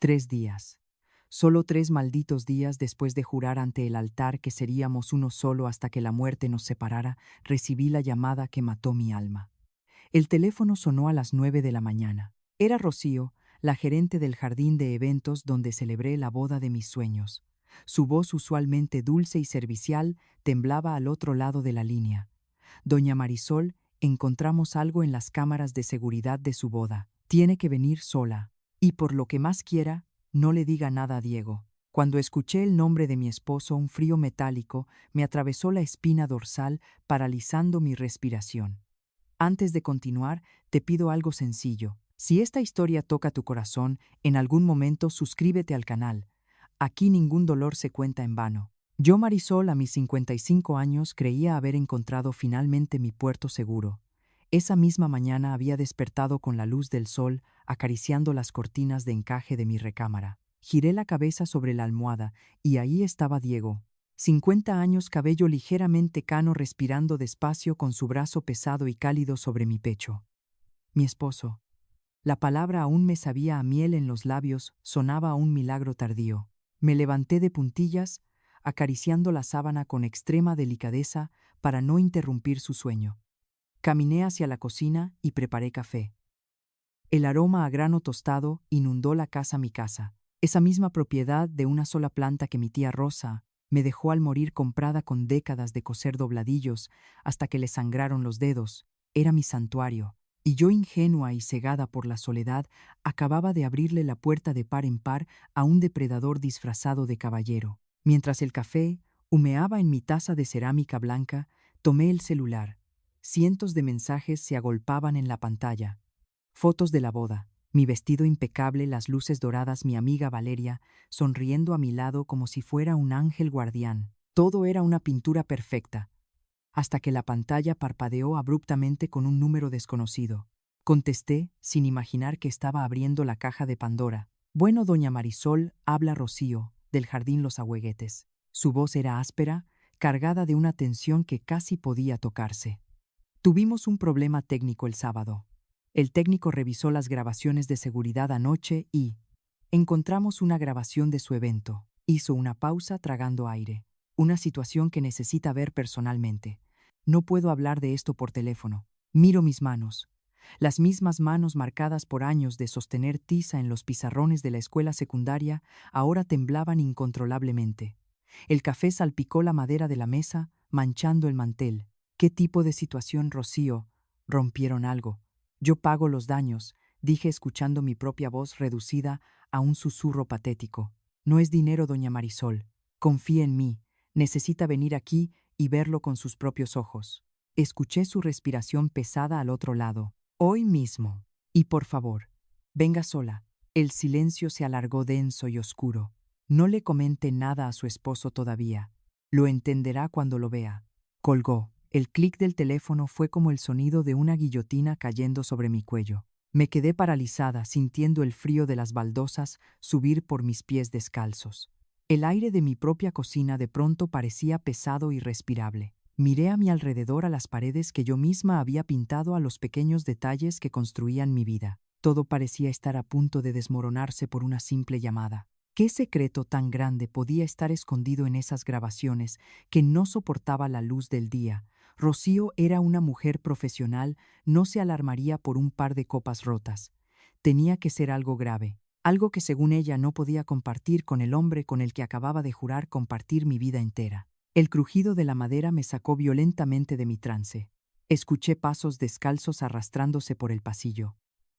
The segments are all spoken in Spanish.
3 días. Solo 3 malditos días después de jurar ante el altar que seríamos uno solo hasta que la muerte nos separara, recibí la llamada que mató mi alma. El teléfono sonó a las 9 de la mañana. Era Rocío, la gerente del jardín de eventos donde celebré la boda de mis sueños. Su voz usualmente dulce y servicial temblaba al otro lado de la línea. Doña Marisol, encontramos algo en las cámaras de seguridad de su boda. Tiene que venir sola. Y por lo que más quiera, no le diga nada a Diego. Cuando escuché el nombre de mi esposo, un frío metálico me atravesó la espina dorsal, paralizando mi respiración. Antes de continuar, te pido algo sencillo. Si esta historia toca tu corazón, en algún momento suscríbete al canal. Aquí ningún dolor se cuenta en vano. Yo, Marisol, a mis 55 años, creía haber encontrado finalmente mi puerto seguro. Esa misma mañana había despertado con la luz del sol, acariciando las cortinas de encaje de mi recámara. Giré la cabeza sobre la almohada y ahí estaba Diego. 50 años, cabello ligeramente cano, respirando despacio con su brazo pesado y cálido sobre mi pecho. Mi esposo. La palabra aún me sabía a miel en los labios, sonaba a un milagro tardío. Me levanté de puntillas, acariciando la sábana con extrema delicadeza para no interrumpir su sueño. Caminé hacia la cocina y preparé café. El aroma a grano tostado inundó la casa, mi casa. Esa misma propiedad de una sola planta que mi tía Rosa me dejó al morir, comprada con décadas de coser dobladillos hasta que le sangraron los dedos, era mi santuario. Y yo, ingenua y cegada por la soledad, acababa de abrirle la puerta de par en par a un depredador disfrazado de caballero. Mientras el café humeaba en mi taza de cerámica blanca, tomé el celular. Cientos de mensajes se agolpaban en la pantalla. Fotos de la boda, mi vestido impecable, las luces doradas, mi amiga Valeria, sonriendo a mi lado como si fuera un ángel guardián. Todo era una pintura perfecta, hasta que la pantalla parpadeó abruptamente con un número desconocido. Contesté, sin imaginar que estaba abriendo la caja de Pandora. Bueno, doña Marisol, habla Rocío, del jardín Los Ahueguetes. Su voz era áspera, cargada de una tensión que casi podía tocarse. Tuvimos un problema técnico el sábado. El técnico revisó las grabaciones de seguridad anoche y encontramos una grabación de su evento. Hizo una pausa tragando aire. Una situación que necesita ver personalmente. No puedo hablar de esto por teléfono. Miro mis manos. Las mismas manos marcadas por años de sostener tiza en los pizarrones de la escuela secundaria ahora temblaban incontrolablemente. El café salpicó la madera de la mesa, manchando el mantel. ¿Qué tipo de situación, Rocío? Rompieron algo. Yo pago los daños, dije escuchando mi propia voz reducida a un susurro patético. No es dinero, doña Marisol. Confía en mí. Necesita venir aquí y verlo con sus propios ojos. Escuché su respiración pesada al otro lado. Hoy mismo. Y por favor, venga sola. El silencio se alargó denso y oscuro. No le comente nada a su esposo todavía. Lo entenderá cuando lo vea. Colgó. El clic del teléfono fue como el sonido de una guillotina cayendo sobre mi cuello. Me quedé paralizada, sintiendo el frío de las baldosas subir por mis pies descalzos. El aire de mi propia cocina de pronto parecía pesado y irrespirable. Miré a mi alrededor, a las paredes que yo misma había pintado, a los pequeños detalles que construían mi vida. Todo parecía estar a punto de desmoronarse por una simple llamada. ¿Qué secreto tan grande podía estar escondido en esas grabaciones que no soportaba la luz del día? Rocío era una mujer profesional, no se alarmaría por un par de copas rotas. Tenía que ser algo grave, algo que según ella no podía compartir con el hombre con el que acababa de jurar compartir mi vida entera. El crujido de la madera me sacó violentamente de mi trance. Escuché pasos descalzos arrastrándose por el pasillo.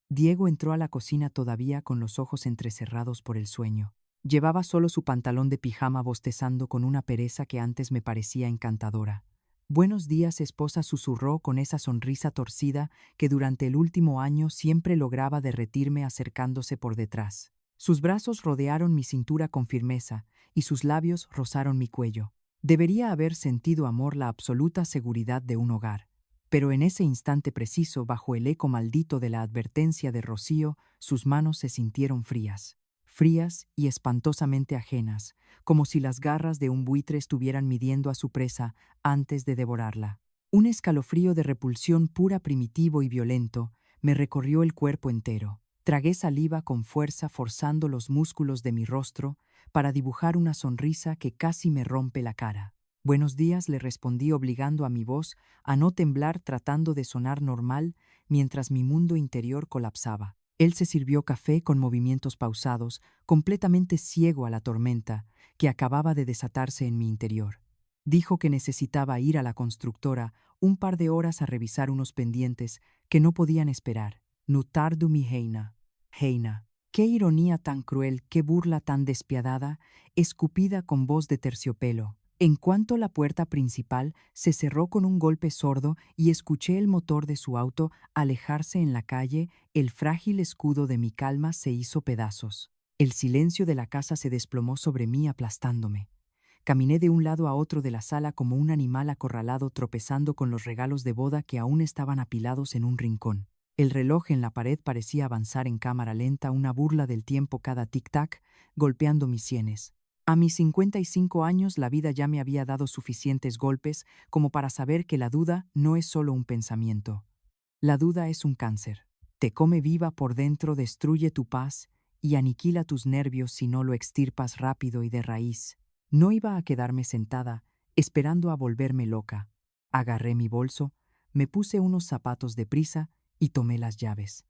Diego entró a la cocina todavía con los ojos entrecerrados por el sueño. Llevaba solo su pantalón de pijama, bostezando con una pereza que antes me parecía encantadora. Buenos días, esposa, susurró con esa sonrisa torcida que durante el último año siempre lograba derretirme, acercándose por detrás. Sus brazos rodearon mi cintura con firmeza y sus labios rozaron mi cuello. Debería haber sentido amor, la absoluta seguridad de un hogar. Pero en ese instante preciso, bajo el eco maldito de la advertencia de Rocío, sus manos se sintieron frías. Frías y espantosamente ajenas, como si las garras de un buitre estuvieran midiendo a su presa antes de devorarla. Un escalofrío de repulsión pura, primitivo y violento, me recorrió el cuerpo entero. Tragué saliva con fuerza forzando los músculos de mi rostro para dibujar una sonrisa que casi me rompe la cara. Buenos días, le respondí obligando a mi voz a no temblar tratando de sonar normal mientras mi mundo interior colapsaba. Él se sirvió café con movimientos pausados, completamente ciego a la tormenta que acababa de desatarse en mi interior. Dijo que necesitaba ir a la constructora un par de horas a revisar unos pendientes que no podían esperar. No tardo mi heina. Heina. Qué ironía tan cruel, qué burla tan despiadada, escupida con voz de terciopelo. En cuanto la puerta principal se cerró con un golpe sordo y escuché el motor de su auto alejarse en la calle, el frágil escudo de mi calma se hizo pedazos. El silencio de la casa se desplomó sobre mí aplastándome. Caminé de un lado a otro de la sala como un animal acorralado tropezando con los regalos de boda que aún estaban apilados en un rincón. El reloj en la pared parecía avanzar en cámara lenta, una burla del tiempo cada tic-tac, golpeando mis sienes. A mis 55 años la vida ya me había dado suficientes golpes como para saber que la duda no es solo un pensamiento. La duda es un cáncer. Te come viva por dentro, destruye tu paz y aniquila tus nervios si no lo extirpas rápido y de raíz. No iba a quedarme sentada, esperando a volverme loca. Agarré mi bolso, me puse unos zapatos de prisa y tomé las llaves.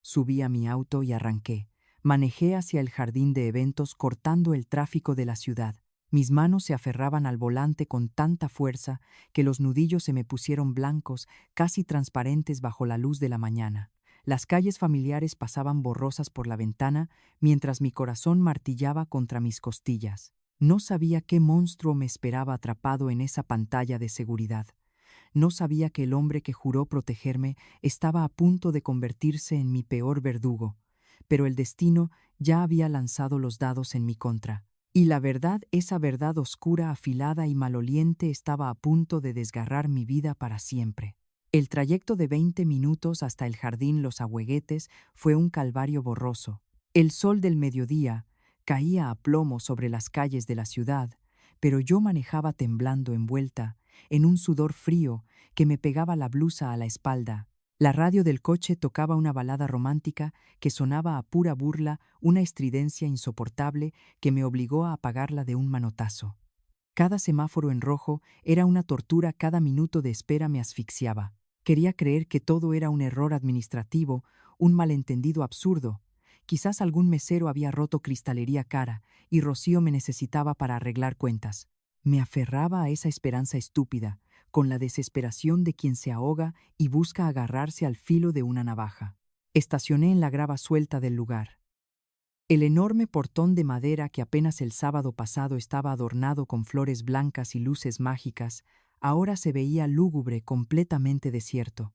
Subí a mi auto y arranqué. Manejé hacia el jardín de eventos cortando el tráfico de la ciudad. Mis manos se aferraban al volante con tanta fuerza que los nudillos se me pusieron blancos, casi transparentes bajo la luz de la mañana. Las calles familiares pasaban borrosas por la ventana mientras mi corazón martillaba contra mis costillas. No sabía qué monstruo me esperaba atrapado en esa pantalla de seguridad. No sabía que el hombre que juró protegerme estaba a punto de convertirse en mi peor verdugo, pero el destino ya había lanzado los dados en mi contra. Y la verdad, esa verdad oscura, afilada y maloliente, estaba a punto de desgarrar mi vida para siempre. El trayecto de 20 minutos hasta el jardín Los Ahueguetes fue un calvario borroso. El sol del mediodía caía a plomo sobre las calles de la ciudad, pero yo manejaba temblando envuelta en un sudor frío que me pegaba la blusa a la espalda. La radio del coche tocaba una balada romántica que sonaba a pura burla, una estridencia insoportable que me obligó a apagarla de un manotazo. Cada semáforo en rojo era una tortura, cada minuto de espera me asfixiaba. Quería creer que todo era un error administrativo, un malentendido absurdo. Quizás algún mesero había roto cristalería cara y Rocío me necesitaba para arreglar cuentas. Me aferraba a esa esperanza estúpida, con la desesperación de quien se ahoga y busca agarrarse al filo de una navaja. Estacioné en la grava suelta del lugar. El enorme portón de madera que apenas el sábado pasado estaba adornado con flores blancas y luces mágicas, ahora se veía lúgubre, completamente desierto.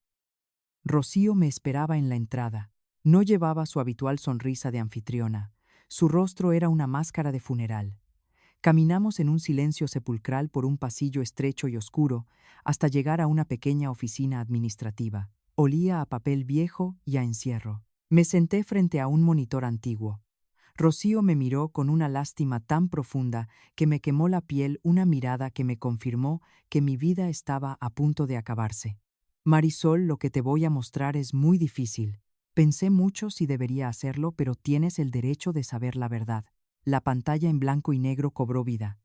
Rocío me esperaba en la entrada. No llevaba su habitual sonrisa de anfitriona. Su rostro era una máscara de funeral. Caminamos en un silencio sepulcral por un pasillo estrecho y oscuro hasta llegar a una pequeña oficina administrativa. Olía a papel viejo y a encierro. Me senté frente a un monitor antiguo. Rocío me miró con una lástima tan profunda que me quemó la piel, una mirada que me confirmó que mi vida estaba a punto de acabarse. Marisol, lo que te voy a mostrar es muy difícil. Pensé mucho si debería hacerlo, pero tienes el derecho de saber la verdad. La pantalla en blanco y negro cobró vida.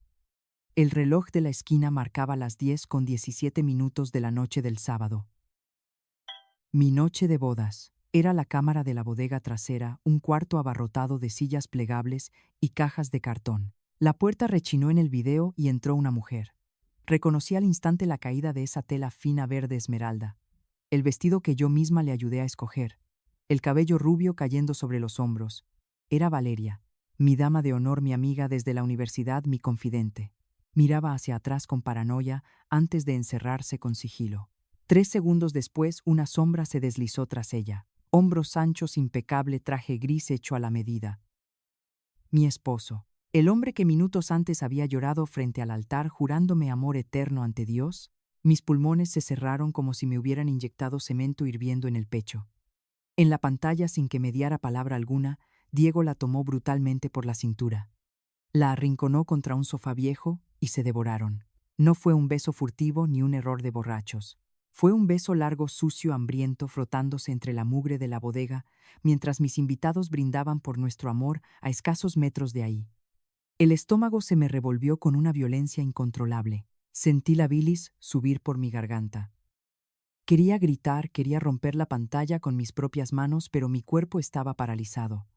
El reloj de la esquina marcaba las 10:17 de la noche del sábado. Mi noche de bodas. Era la cámara de la bodega trasera, un cuarto abarrotado de sillas plegables y cajas de cartón. La puerta rechinó en el video y entró una mujer. Reconocí al instante la caída de esa tela fina verde esmeralda. El vestido que yo misma le ayudé a escoger. El cabello rubio cayendo sobre los hombros. Era Valeria, mi dama de honor, mi amiga desde la universidad, mi confidente. Miraba hacia atrás con paranoia antes de encerrarse con sigilo. 3 segundos después, una sombra se deslizó tras ella. Hombros anchos, impecable traje gris hecho a la medida. Mi esposo, el hombre que minutos antes había llorado frente al altar jurándome amor eterno ante Dios. Mis pulmones se cerraron como si me hubieran inyectado cemento hirviendo en el pecho. En la pantalla, sin que mediara palabra alguna, Diego la tomó brutalmente por la cintura. La arrinconó contra un sofá viejo y se devoraron. No fue un beso furtivo ni un error de borrachos. Fue un beso largo, sucio, hambriento, frotándose entre la mugre de la bodega, mientras mis invitados brindaban por nuestro amor a escasos metros de ahí. El estómago se me revolvió con una violencia incontrolable. Sentí la bilis subir por mi garganta. Quería gritar, quería romper la pantalla con mis propias manos, pero mi cuerpo estaba paralizado.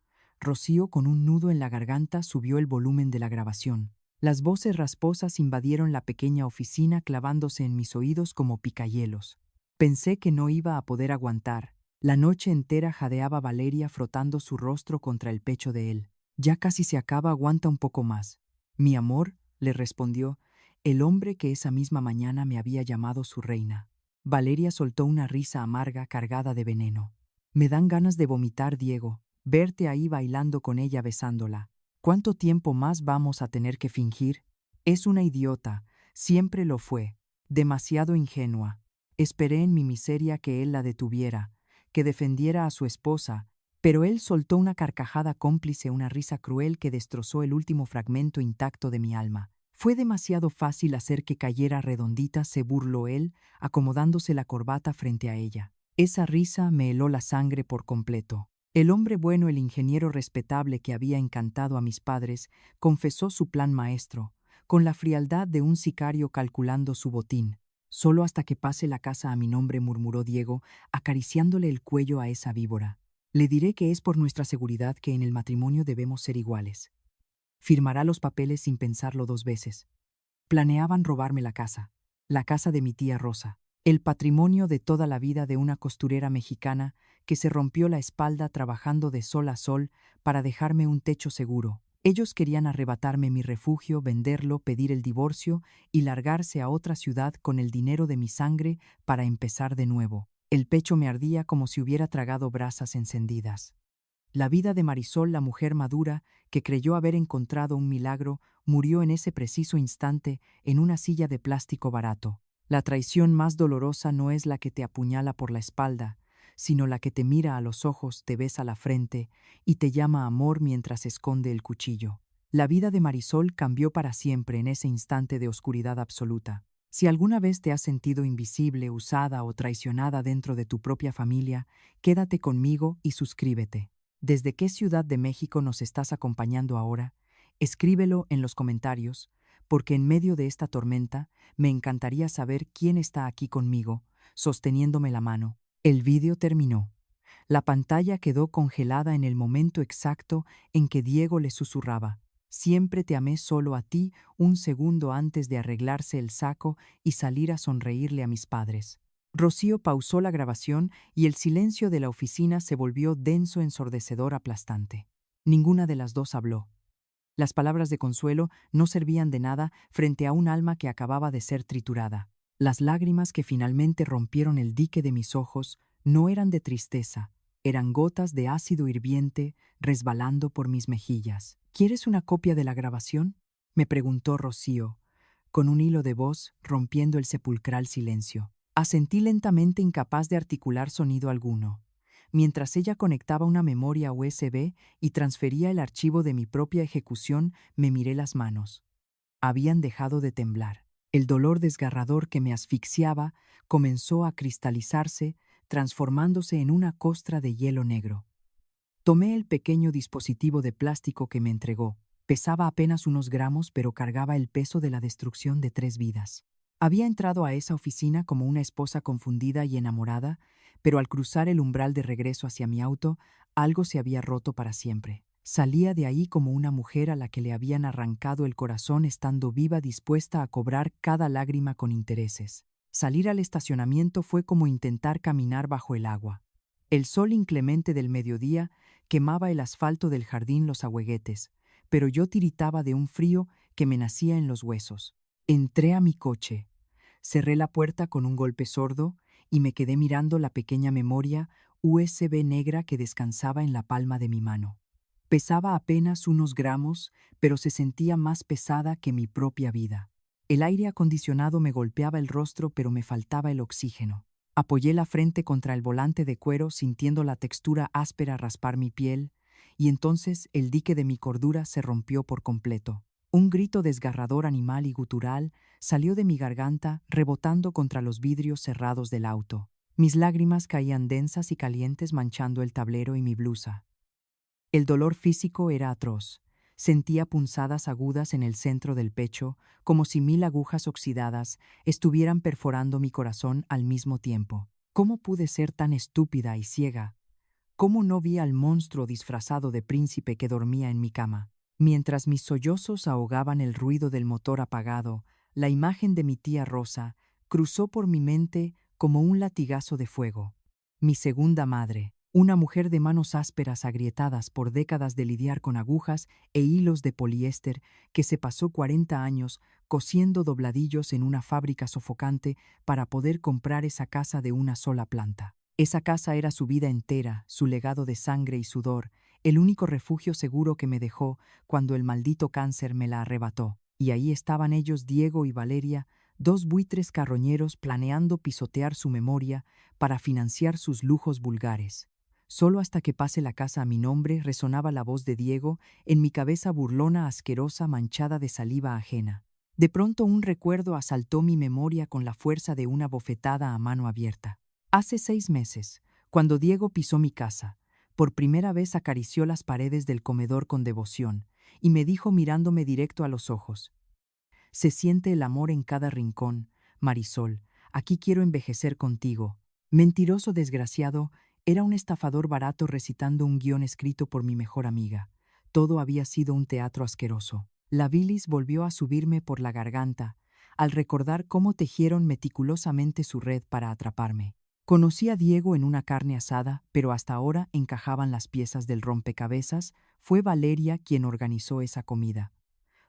Rocío, con un nudo en la garganta, subió el volumen de la grabación. Las voces rasposas invadieron la pequeña oficina clavándose en mis oídos como picahielos. Pensé que no iba a poder aguantar. La noche entera jadeaba Valeria frotando su rostro contra el pecho de él. Ya casi se acaba, aguanta un poco más. Mi amor, le respondió, el hombre que esa misma mañana me había llamado su reina. Valeria soltó una risa amarga cargada de veneno. Me dan ganas de vomitar, Diego, verte ahí bailando con ella besándola. ¿Cuánto tiempo más vamos a tener que fingir? Es una idiota, siempre lo fue, demasiado ingenua. Esperé en mi miseria que él la detuviera, que defendiera a su esposa, pero él soltó una carcajada cómplice, una risa cruel que destrozó el último fragmento intacto de mi alma. Fue demasiado fácil hacer que cayera redondita, se burló él, acomodándose la corbata frente a ella. Esa risa me heló la sangre por completo. El hombre bueno, el ingeniero respetable que había encantado a mis padres, confesó su plan maestro, con la frialdad de un sicario calculando su botín. Solo hasta que pase la casa a mi nombre, murmuró Diego, acariciándole el cuello a esa víbora. Le diré que es por nuestra seguridad que en el matrimonio debemos ser iguales. Firmará los papeles sin pensarlo dos veces. Planeaban robarme la casa de mi tía Rosa, el patrimonio de toda la vida de una costurera mexicana que se rompió la espalda trabajando de sol a sol para dejarme un techo seguro. Ellos querían arrebatarme mi refugio, venderlo, pedir el divorcio y largarse a otra ciudad con el dinero de mi sangre para empezar de nuevo. El pecho me ardía como si hubiera tragado brasas encendidas. La vida de Marisol, la mujer madura, que creyó haber encontrado un milagro, murió en ese preciso instante en una silla de plástico barato. La traición más dolorosa no es la que te apuñala por la espalda, sino la que te mira a los ojos, te besa la frente y te llama amor mientras esconde el cuchillo. La vida de Marisol cambió para siempre en ese instante de oscuridad absoluta. Si alguna vez te has sentido invisible, usada o traicionada dentro de tu propia familia, quédate conmigo y suscríbete. ¿Desde qué ciudad de México nos estás acompañando ahora? Escríbelo en los comentarios, porque en medio de esta tormenta me encantaría saber quién está aquí conmigo, sosteniéndome la mano. El vídeo terminó. La pantalla quedó congelada en el momento exacto en que Diego le susurraba: «Siempre te amé solo a ti», un segundo antes de arreglarse el saco y salir a sonreírle a mis padres. Rocío pausó la grabación y el silencio de la oficina se volvió denso, ensordecedor, aplastante. Ninguna de las dos habló. Las palabras de consuelo no servían de nada frente a un alma que acababa de ser triturada. Las lágrimas que finalmente rompieron el dique de mis ojos no eran de tristeza, eran gotas de ácido hirviente resbalando por mis mejillas. ¿Quieres una copia de la grabación?, me preguntó Rocío, con un hilo de voz rompiendo el sepulcral silencio. Asentí lentamente, incapaz de articular sonido alguno. Mientras ella conectaba una memoria USB y transfería el archivo de mi propia ejecución, me miré las manos. Habían dejado de temblar. El dolor desgarrador que me asfixiaba comenzó a cristalizarse, transformándose en una costra de hielo negro. Tomé el pequeño dispositivo de plástico que me entregó. Pesaba apenas unos gramos, pero cargaba el peso de la destrucción de 3 vidas. Había entrado a esa oficina como una esposa confundida y enamorada, pero al cruzar el umbral de regreso hacia mi auto, algo se había roto para siempre. Salía de ahí como una mujer a la que le habían arrancado el corazón, estando viva, dispuesta a cobrar cada lágrima con intereses. Salir al estacionamiento fue como intentar caminar bajo el agua. El sol inclemente del mediodía quemaba el asfalto del jardín, los ahueguetes, pero yo tiritaba de un frío que me nacía en los huesos. Entré a mi coche. Cerré la puerta con un golpe sordo y me quedé mirando la pequeña memoria USB negra que descansaba en la palma de mi mano. Pesaba apenas unos gramos, pero se sentía más pesada que mi propia vida. El aire acondicionado me golpeaba el rostro, pero me faltaba el oxígeno. Apoyé la frente contra el volante de cuero, sintiendo la textura áspera raspar mi piel, y entonces el dique de mi cordura se rompió por completo. Un grito desgarrador animal y gutural salió de mi garganta rebotando contra los vidrios cerrados del auto. Mis lágrimas caían densas y calientes manchando el tablero y mi blusa. El dolor físico era atroz. Sentía punzadas agudas en el centro del pecho, como si 1000 agujas oxidadas estuvieran perforando mi corazón al mismo tiempo. ¿Cómo pude ser tan estúpida y ciega? ¿Cómo no vi al monstruo disfrazado de príncipe que dormía en mi cama? Mientras mis sollozos ahogaban el ruido del motor apagado, la imagen de mi tía Rosa cruzó por mi mente como un latigazo de fuego. Mi segunda madre, una mujer de manos ásperas agrietadas por décadas de lidiar con agujas e hilos de poliéster que se pasó 40 años cosiendo dobladillos en una fábrica sofocante para poder comprar esa casa de una sola planta. Esa casa era su vida entera, su legado de sangre y sudor, el único refugio seguro que me dejó cuando el maldito cáncer me la arrebató. Y ahí estaban ellos, Diego y Valeria, dos buitres carroñeros planeando pisotear su memoria para financiar sus lujos vulgares. Solo hasta que pase la casa a mi nombre resonaba la voz de Diego en mi cabeza burlona, asquerosa, manchada de saliva ajena. De pronto un recuerdo asaltó mi memoria con la fuerza de una bofetada a mano abierta. Hace 6 meses, cuando Diego pisó mi casa, por primera vez acarició las paredes del comedor con devoción y me dijo mirándome directo a los ojos: «Se siente el amor en cada rincón, Marisol, aquí quiero envejecer contigo». Mentiroso desgraciado, era un estafador barato recitando un guión escrito por mi mejor amiga. Todo había sido un teatro asqueroso. La bilis volvió a subirme por la garganta al recordar cómo tejieron meticulosamente su red para atraparme. Conocí a Diego en una carne asada, pero hasta ahora encajaban las piezas del rompecabezas. Fue Valeria quien organizó esa comida.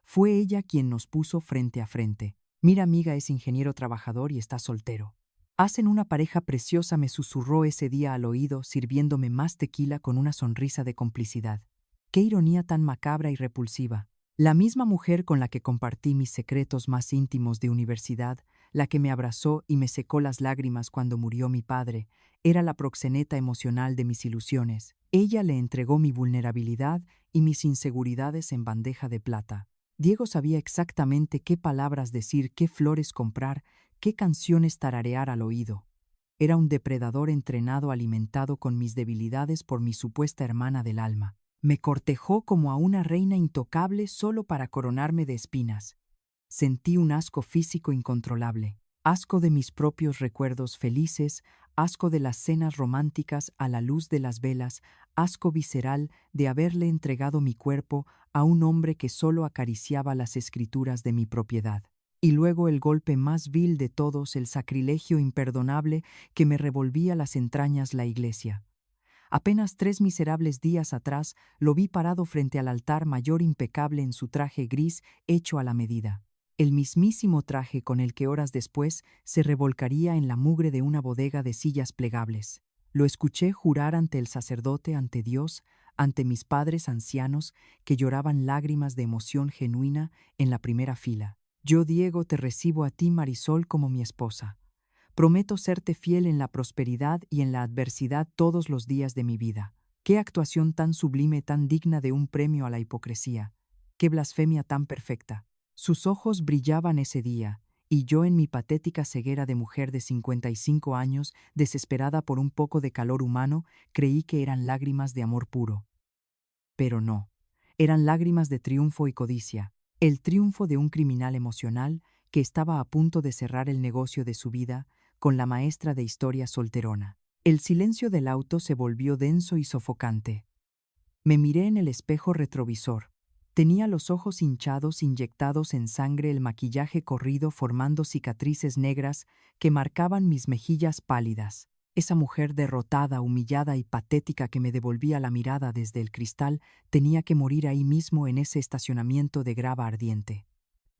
Fue ella quien nos puso frente a frente. «Mira, amiga, es ingeniero trabajador y está soltero. Hacen una pareja preciosa», me susurró ese día al oído, sirviéndome más tequila con una sonrisa de complicidad. Qué ironía tan macabra y repulsiva. La misma mujer con la que compartí mis secretos más íntimos de universidad, la que me abrazó y me secó las lágrimas cuando murió mi padre, era la proxeneta emocional de mis ilusiones. Ella le entregó mi vulnerabilidad y mis inseguridades en bandeja de plata. Diego sabía exactamente qué palabras decir, qué flores comprar, qué canciones tararear al oído. Era un depredador entrenado, alimentado con mis debilidades por mi supuesta hermana del alma. Me cortejó como a una reina intocable solo para coronarme de espinas. Sentí un asco físico incontrolable, asco de mis propios recuerdos felices, asco de las cenas románticas a la luz de las velas, asco visceral de haberle entregado mi cuerpo a un hombre que solo acariciaba las escrituras de mi propiedad. Y luego el golpe más vil de todos, el sacrilegio imperdonable que me revolvía las entrañas, la iglesia. Apenas 3 miserables días atrás lo vi parado frente al altar mayor, impecable en su traje gris hecho a la medida. El mismísimo traje con el que horas después se revolcaría en la mugre de una bodega de sillas plegables. Lo escuché jurar ante el sacerdote, ante Dios, ante mis padres ancianos que lloraban lágrimas de emoción genuina en la primera fila. Yo, Diego, te recibo a ti, Marisol, como mi esposa. Prometo serte fiel en la prosperidad y en la adversidad todos los días de mi vida. Qué actuación tan sublime, tan digna de un premio a la hipocresía. Qué blasfemia tan perfecta. Sus ojos brillaban ese día, y yo en mi patética ceguera de mujer de 55 años, desesperada por un poco de calor humano, creí que eran lágrimas de amor puro. Pero no. Eran lágrimas de triunfo y codicia. El triunfo de un criminal emocional que estaba a punto de cerrar el negocio de su vida con la maestra de historia solterona. El silencio del auto se volvió denso y sofocante. Me miré en el espejo retrovisor. Tenía los ojos hinchados, inyectados en sangre, el maquillaje corrido formando cicatrices negras que marcaban mis mejillas pálidas. Esa mujer derrotada, humillada y patética que me devolvía la mirada desde el cristal tenía que morir ahí mismo en ese estacionamiento de grava ardiente.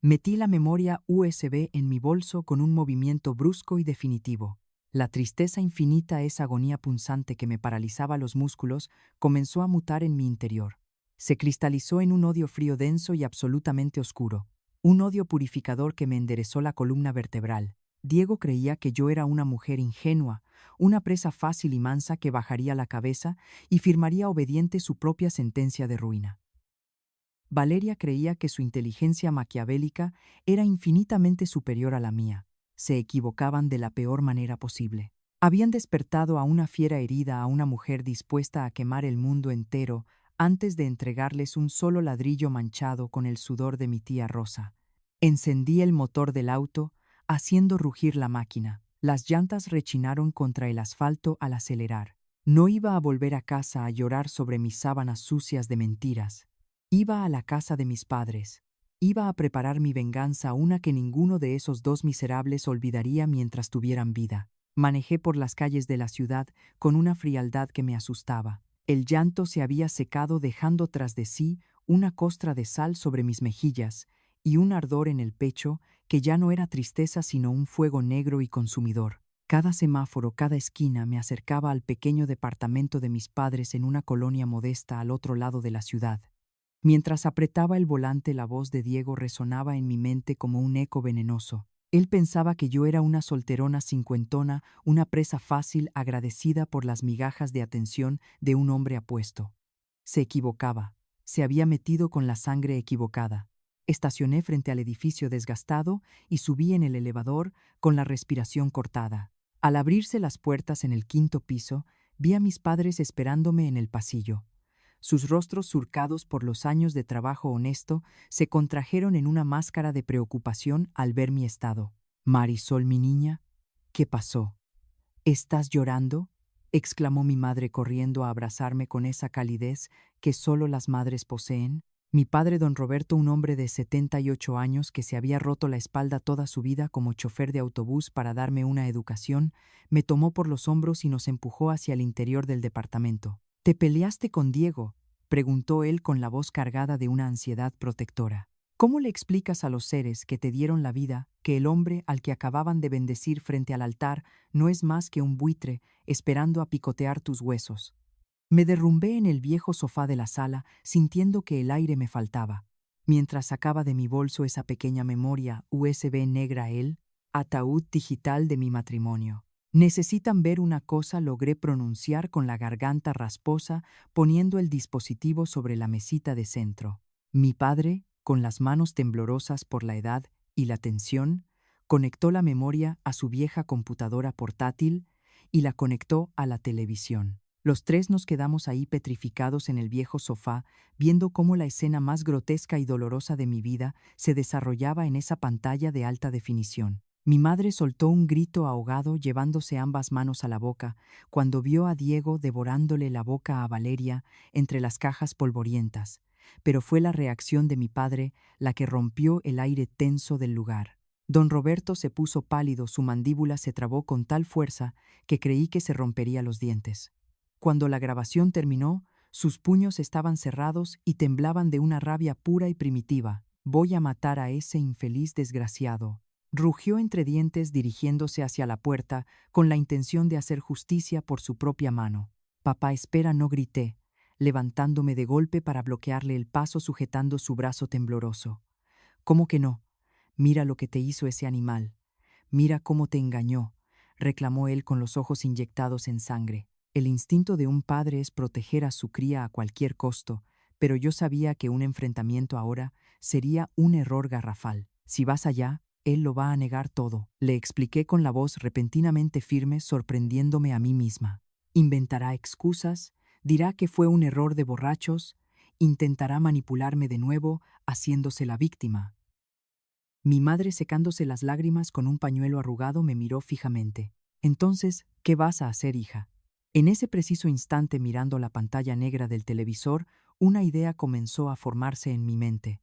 Metí la memoria USB en mi bolso con un movimiento brusco y definitivo. La tristeza infinita, esa agonía punzante que me paralizaba los músculos, comenzó a mutar en mi interior. Se cristalizó en un odio frío, denso y absolutamente oscuro. Un odio purificador que me enderezó la columna vertebral. Diego creía que yo era una mujer ingenua, una presa fácil y mansa que bajaría la cabeza y firmaría obediente su propia sentencia de ruina. Valeria creía que su inteligencia maquiavélica era infinitamente superior a la mía. Se equivocaban de la peor manera posible. Habían despertado a una fiera herida, a una mujer dispuesta a quemar el mundo entero antes de entregarles un solo ladrillo manchado con el sudor de mi tía Rosa. Encendí el motor del auto, haciendo rugir la máquina. Las llantas rechinaron contra el asfalto al acelerar. No iba a volver a casa a llorar sobre mis sábanas sucias de mentiras. Iba a la casa de mis padres. Iba a preparar mi venganza, una que ninguno de esos dos miserables olvidaría mientras tuvieran vida. Manejé por las calles de la ciudad con una frialdad que me asustaba. El llanto se había secado, dejando tras de sí una costra de sal sobre mis mejillas y un ardor en el pecho que ya no era tristeza sino un fuego negro y consumidor. Cada semáforo, cada esquina me acercaba al pequeño departamento de mis padres en una colonia modesta al otro lado de la ciudad. Mientras apretaba el volante, la voz de Diego resonaba en mi mente como un eco venenoso. Él pensaba que yo era una solterona cincuentona, una presa fácil agradecida por las migajas de atención de un hombre apuesto. Se equivocaba. Se había metido con la sangre equivocada. Estacioné frente al edificio desgastado y subí en el elevador con la respiración cortada. Al abrirse las puertas en el quinto piso, vi a mis padres esperándome en el pasillo. Sus rostros surcados por los años de trabajo honesto se contrajeron en una máscara de preocupación al ver mi estado. «Marisol, mi niña, ¿qué pasó? ¿Estás llorando?», exclamó mi madre corriendo a abrazarme con esa calidez que solo las madres poseen. Mi padre, don Roberto, un hombre de 78 años que se había roto la espalda toda su vida como chofer de autobús para darme una educación, me tomó por los hombros y nos empujó hacia el interior del departamento. «¿Te peleaste con Diego?», preguntó él con la voz cargada de una ansiedad protectora. «¿Cómo le explicas a los seres que te dieron la vida que el hombre al que acababan de bendecir frente al altar no es más que un buitre esperando a picotear tus huesos?» Me derrumbé en el viejo sofá de la sala, sintiendo que el aire me faltaba, mientras sacaba de mi bolso esa pequeña memoria USB negra, el ataúd digital de mi matrimonio. «Necesitan ver una cosa», logré pronunciar con la garganta rasposa, poniendo el dispositivo sobre la mesita de centro. Mi padre, con las manos temblorosas por la edad y la tensión, conectó la memoria a su vieja computadora portátil y la conectó a la televisión. Los tres nos quedamos ahí petrificados en el viejo sofá, viendo cómo la escena más grotesca y dolorosa de mi vida se desarrollaba en esa pantalla de alta definición. Mi madre soltó un grito ahogado, llevándose ambas manos a la boca, cuando vio a Diego devorándole la boca a Valeria entre las cajas polvorientas, pero fue la reacción de mi padre la que rompió el aire tenso del lugar. Don Roberto se puso pálido, su mandíbula se trabó con tal fuerza que creí que se rompería los dientes. Cuando la grabación terminó, sus puños estaban cerrados y temblaban de una rabia pura y primitiva. «Voy a matar a ese infeliz desgraciado», rugió entre dientes dirigiéndose hacia la puerta con la intención de hacer justicia por su propia mano. «Papá, espera», no grité, levantándome de golpe para bloquearle el paso sujetando su brazo tembloroso. «¿Cómo que no? Mira lo que te hizo ese animal. Mira cómo te engañó», reclamó él con los ojos inyectados en sangre. El instinto de un padre es proteger a su cría a cualquier costo, pero yo sabía que un enfrentamiento ahora sería un error garrafal. «Si vas allá, él lo va a negar todo», le expliqué con la voz repentinamente firme, sorprendiéndome a mí misma. «Inventará excusas, dirá que fue un error de borrachos, intentará manipularme de nuevo, haciéndose la víctima». Mi madre, secándose las lágrimas con un pañuelo arrugado, me miró fijamente. «Entonces, ¿qué vas a hacer, hija?». En ese preciso instante, mirando la pantalla negra del televisor, una idea comenzó a formarse en mi mente.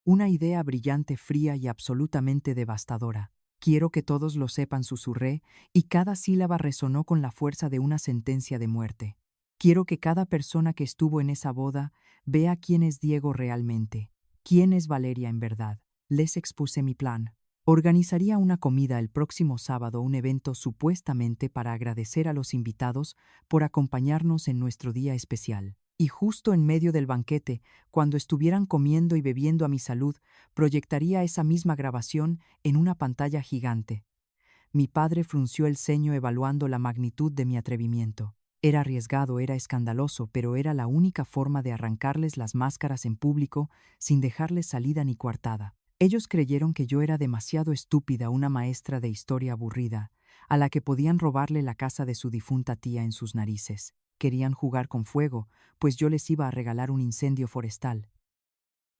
Una idea brillante, fría y absolutamente devastadora. «Quiero que todos lo sepan», susurré, y cada sílaba resonó con la fuerza de una sentencia de muerte. «Quiero que cada persona que estuvo en esa boda vea quién es Diego realmente, quién es Valeria en verdad». Les expuse mi plan. Organizaría una comida el próximo sábado, un evento supuestamente para agradecer a los invitados por acompañarnos en nuestro día especial. Y justo en medio del banquete, cuando estuvieran comiendo y bebiendo a mi salud, proyectaría esa misma grabación en una pantalla gigante. Mi padre frunció el ceño evaluando la magnitud de mi atrevimiento. Era arriesgado, era escandaloso, pero era la única forma de arrancarles las máscaras en público sin dejarles salida ni coartada. Ellos creyeron que yo era demasiado estúpida, una maestra de historia aburrida, a la que podían robarle la casa de su difunta tía en sus narices. Querían jugar con fuego, pues yo les iba a regalar un incendio forestal.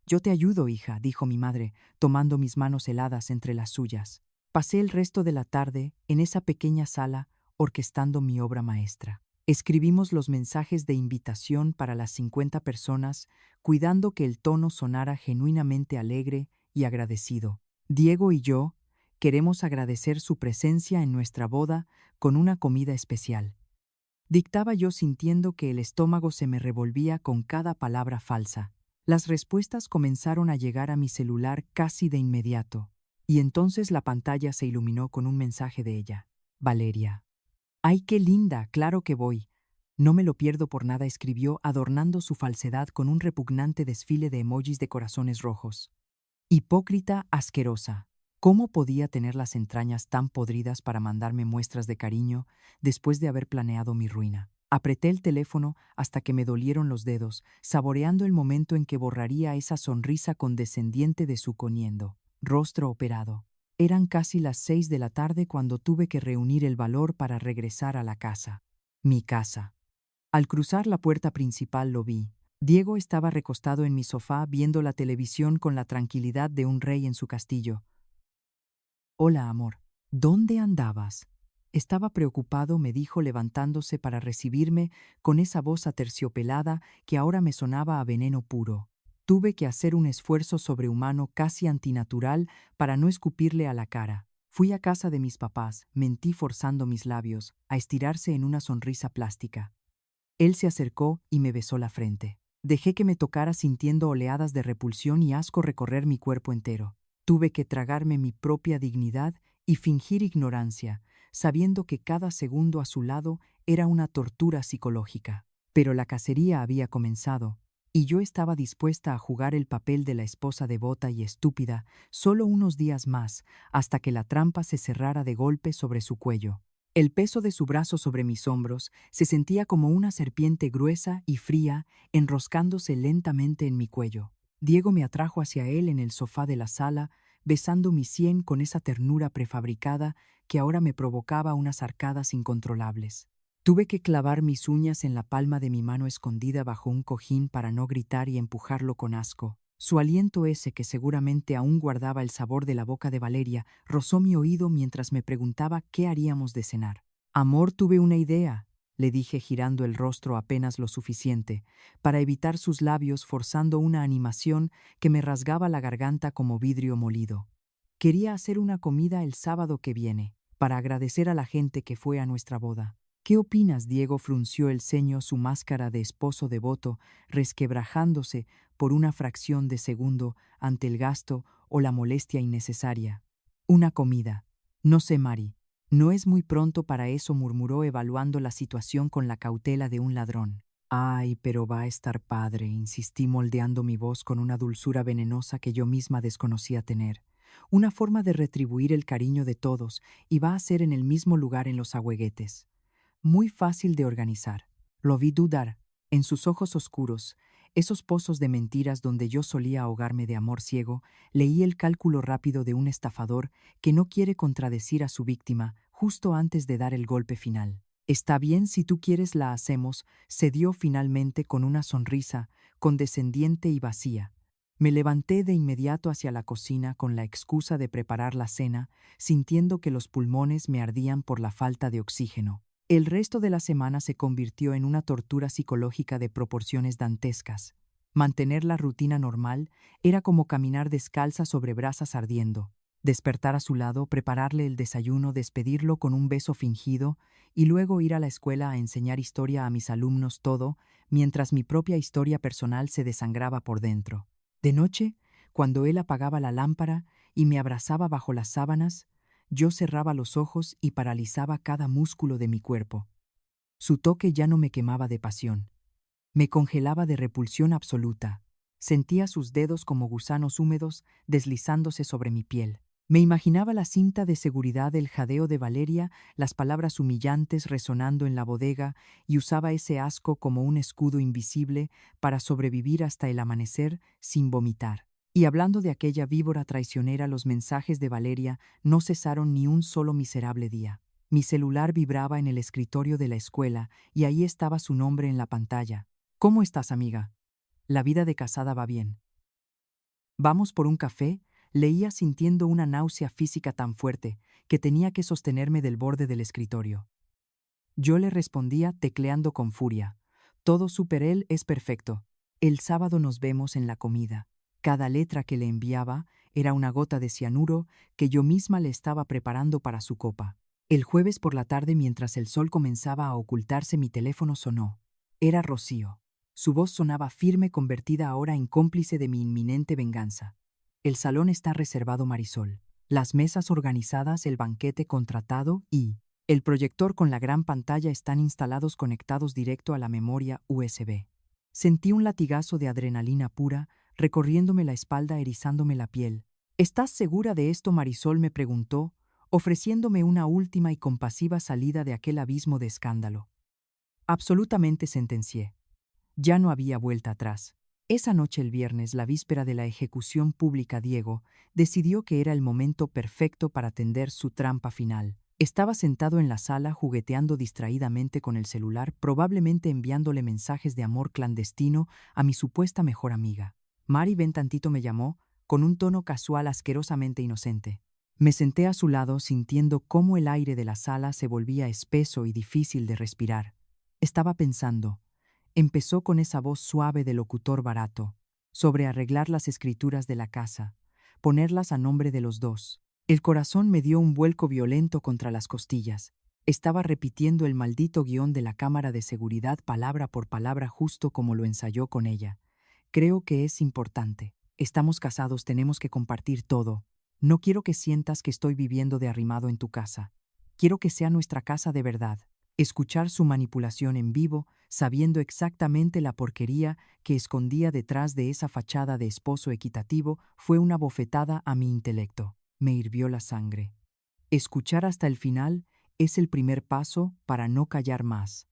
«Yo te ayudo, hija», dijo mi madre, tomando mis manos heladas entre las suyas. Pasé el resto de la tarde en esa pequeña sala orquestando mi obra maestra. Escribimos los mensajes de invitación para las 50 personas, cuidando que el tono sonara genuinamente alegre y agradecido. Diego y yo queremos agradecer su presencia en nuestra boda con una comida especial. Dictaba yo sintiendo que el estómago se me revolvía con cada palabra falsa. Las respuestas comenzaron a llegar a mi celular casi de inmediato, y entonces la pantalla se iluminó con un mensaje de ella. «Valeria». «¡Ay, qué linda! Claro que voy. No me lo pierdo por nada», escribió, adornando su falsedad con un repugnante desfile de emojis de corazones rojos. Hipócrita asquerosa. ¿Cómo podía tener las entrañas tan podridas para mandarme muestras de cariño después de haber planeado mi ruina? Apreté el teléfono hasta que me dolieron los dedos, saboreando el momento en que borraría esa sonrisa condescendiente de su coniendo rostro operado. Eran casi las 6 de la tarde cuando tuve que reunir el valor para regresar a la casa. Mi casa. Al cruzar la puerta principal lo vi. Diego estaba recostado en mi sofá viendo la televisión con la tranquilidad de un rey en su castillo. «Hola, amor. ¿Dónde andabas?». Estaba preocupado, me dijo levantándose para recibirme con esa voz aterciopelada que ahora me sonaba a veneno puro. Tuve que hacer un esfuerzo sobrehumano, casi antinatural, para no escupirle a la cara. Fui a casa de mis papás, mentí forzando mis labios a estirarse en una sonrisa plástica. Él se acercó y me besó la frente. Dejé que me tocara sintiendo oleadas de repulsión y asco recorrer mi cuerpo entero. Tuve que tragarme mi propia dignidad y fingir ignorancia, sabiendo que cada segundo a su lado era una tortura psicológica. Pero la cacería había comenzado, y yo estaba dispuesta a jugar el papel de la esposa devota y estúpida solo unos días más, hasta que la trampa se cerrara de golpe sobre su cuello. El peso de su brazo sobre mis hombros se sentía como una serpiente gruesa y fría enroscándose lentamente en mi cuello. Diego me atrajo hacia él en el sofá de la sala, besando mi sien con esa ternura prefabricada que ahora me provocaba unas arcadas incontrolables. Tuve que clavar mis uñas en la palma de mi mano escondida bajo un cojín para no gritar y empujarlo con asco. Su aliento ese, que seguramente aún guardaba el sabor de la boca de Valeria, rozó mi oído mientras me preguntaba qué haríamos de cenar. «Amor, tuve una idea», le dije girando el rostro apenas lo suficiente, para evitar sus labios forzando una animación que me rasgaba la garganta como vidrio molido. «Quería hacer una comida el sábado que viene, para agradecer a la gente que fue a nuestra boda». «¿Qué opinas?». Diego frunció el ceño, su máscara de esposo devoto resquebrajándose por una fracción de segundo ante el gasto o la molestia innecesaria. «Una comida. No sé, Mari. No es muy pronto para eso», murmuró evaluando la situación con la cautela de un ladrón. «Ay, pero va a estar padre», insistí moldeando mi voz con una dulzura venenosa que yo misma desconocía tener. «Una forma de retribuir el cariño de todos, y va a ser en el mismo lugar en Los Ahueguetes. Muy fácil de organizar». Lo vi dudar. En sus ojos oscuros, esos pozos de mentiras donde yo solía ahogarme de amor ciego, leí el cálculo rápido de un estafador que no quiere contradecir a su víctima justo antes de dar el golpe final. «Está bien, si tú quieres la hacemos», cedió finalmente con una sonrisa condescendiente y vacía. Me levanté de inmediato hacia la cocina con la excusa de preparar la cena, sintiendo que los pulmones me ardían por la falta de oxígeno. El resto de la semana se convirtió en una tortura psicológica de proporciones dantescas. Mantener la rutina normal era como caminar descalza sobre brasas ardiendo. Despertar a su lado, prepararle el desayuno, despedirlo con un beso fingido y luego ir a la escuela a enseñar historia a mis alumnos, todo, mientras mi propia historia personal se desangraba por dentro. De noche, cuando él apagaba la lámpara y me abrazaba bajo las sábanas, yo cerraba los ojos y paralizaba cada músculo de mi cuerpo. Su toque ya no me quemaba de pasión. Me congelaba de repulsión absoluta. Sentía sus dedos como gusanos húmedos deslizándose sobre mi piel. Me imaginaba la cinta de seguridad, el jadeo de Valeria, las palabras humillantes resonando en la bodega, y usaba ese asco como un escudo invisible para sobrevivir hasta el amanecer sin vomitar. Y hablando de aquella víbora traicionera, los mensajes de Valeria no cesaron ni un solo miserable día. Mi celular vibraba en el escritorio de la escuela y ahí estaba su nombre en la pantalla. ¿Cómo estás, amiga? La vida de casada va bien. ¿Vamos por un café? Leía sintiendo una náusea física tan fuerte que tenía que sostenerme del borde del escritorio. Yo le respondía tecleando con furia. Todo super él es perfecto. El sábado nos vemos en la comida. Cada letra que le enviaba era una gota de cianuro que yo misma le estaba preparando para su copa. El jueves por la tarde, mientras el sol comenzaba a ocultarse, mi teléfono sonó. Era Rocío. Su voz sonaba firme, convertida ahora en cómplice de mi inminente venganza. El salón está reservado, Marisol. Las mesas organizadas, el banquete contratado y el proyector con la gran pantalla están instalados, conectados directo a la memoria USB. Sentí un latigazo de adrenalina pura, recorriéndome la espalda, erizándome la piel. ¿Estás segura de esto, Marisol?, me preguntó, ofreciéndome una última y compasiva salida de aquel abismo de escándalo. Absolutamente, sentencié. Ya no había vuelta atrás. Esa noche, el viernes, la víspera de la ejecución pública, Diego decidió que era el momento perfecto para tender su trampa final. Estaba sentado en la sala jugueteando distraídamente con el celular, probablemente enviándole mensajes de amor clandestino a mi supuesta mejor amiga. Mari, ven tantito, me llamó, con un tono casual asquerosamente inocente. Me senté a su lado, sintiendo cómo el aire de la sala se volvía espeso y difícil de respirar. Estaba pensando. Empezó con esa voz suave de locutor barato, sobre arreglar las escrituras de la casa, ponerlas a nombre de los dos. El corazón me dio un vuelco violento contra las costillas. Estaba repitiendo el maldito guión de la cámara de seguridad palabra por palabra, justo como lo ensayó con ella. Creo que es importante. Estamos casados, tenemos que compartir todo. No quiero que sientas que estoy viviendo de arrimado en tu casa. Quiero que sea nuestra casa de verdad. Escuchar su manipulación en vivo, sabiendo exactamente la porquería que escondía detrás de esa fachada de esposo equitativo, fue una bofetada a mi intelecto. Me hirvió la sangre. Escuchar hasta el final es el primer paso para no callar más.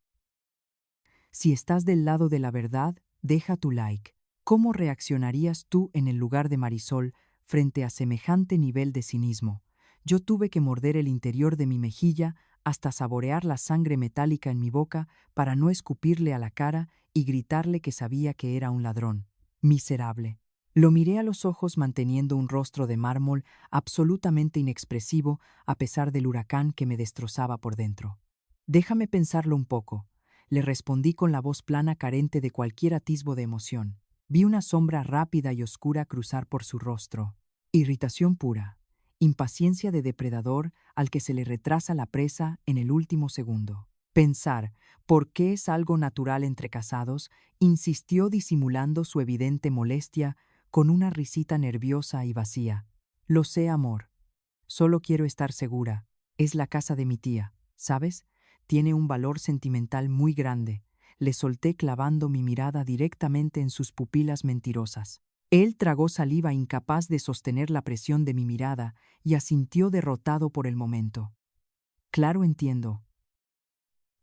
Si estás del lado de la verdad, deja tu like. ¿Cómo reaccionarías tú en el lugar de Marisol frente a semejante nivel de cinismo? Yo tuve que morder el interior de mi mejilla hasta saborear la sangre metálica en mi boca para no escupirle a la cara y gritarle que sabía que era un ladrón. Miserable. Lo miré a los ojos, manteniendo un rostro de mármol absolutamente inexpresivo a pesar del huracán que me destrozaba por dentro. Déjame pensarlo un poco. Le respondí con la voz plana, carente de cualquier atisbo de emoción. Vi una sombra rápida y oscura cruzar por su rostro. Irritación pura. Impaciencia de depredador al que se le retrasa la presa en el último segundo. Pensar, ¿por qué es algo natural entre casados?, insistió, disimulando su evidente molestia con una risita nerviosa y vacía. Lo sé, amor. Solo quiero estar segura. Es la casa de mi tía, ¿sabes? Tiene un valor sentimental muy grande. Le solté, clavando mi mirada directamente en sus pupilas mentirosas. Él tragó saliva, incapaz de sostener la presión de mi mirada, y asintió, derrotado por el momento. Claro, entiendo.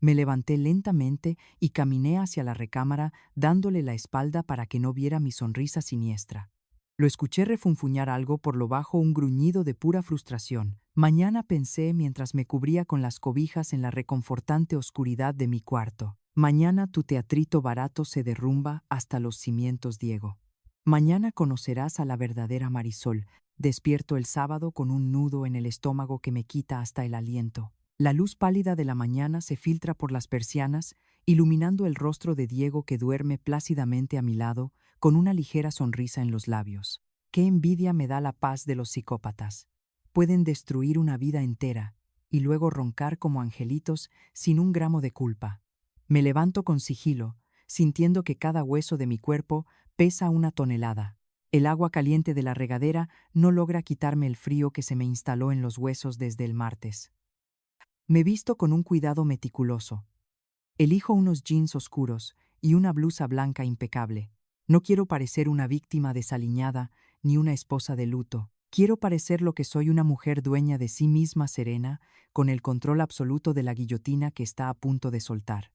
Me levanté lentamente y caminé hacia la recámara, dándole la espalda para que no viera mi sonrisa siniestra. Lo escuché refunfuñar algo por lo bajo, un gruñido de pura frustración. Mañana, pensé mientras me cubría con las cobijas en la reconfortante oscuridad de mi cuarto. Mañana tu teatrito barato se derrumba hasta los cimientos, Diego. Mañana conocerás a la verdadera Marisol. Despierto el sábado con un nudo en el estómago que me quita hasta el aliento. La luz pálida de la mañana se filtra por las persianas, iluminando el rostro de Diego, que duerme plácidamente a mi lado, con una ligera sonrisa en los labios. Qué envidia me da la paz de los psicópatas. Pueden destruir una vida entera y luego roncar como angelitos sin un gramo de culpa. Me levanto con sigilo, sintiendo que cada hueso de mi cuerpo pesa una tonelada. El agua caliente de la regadera no logra quitarme el frío que se me instaló en los huesos desde el martes. Me visto con un cuidado meticuloso. Elijo unos jeans oscuros y una blusa blanca impecable. No quiero parecer una víctima desaliñada ni una esposa de luto. Quiero parecer lo que soy, una mujer dueña de sí misma, serena, con el control absoluto de la guillotina que está a punto de soltar.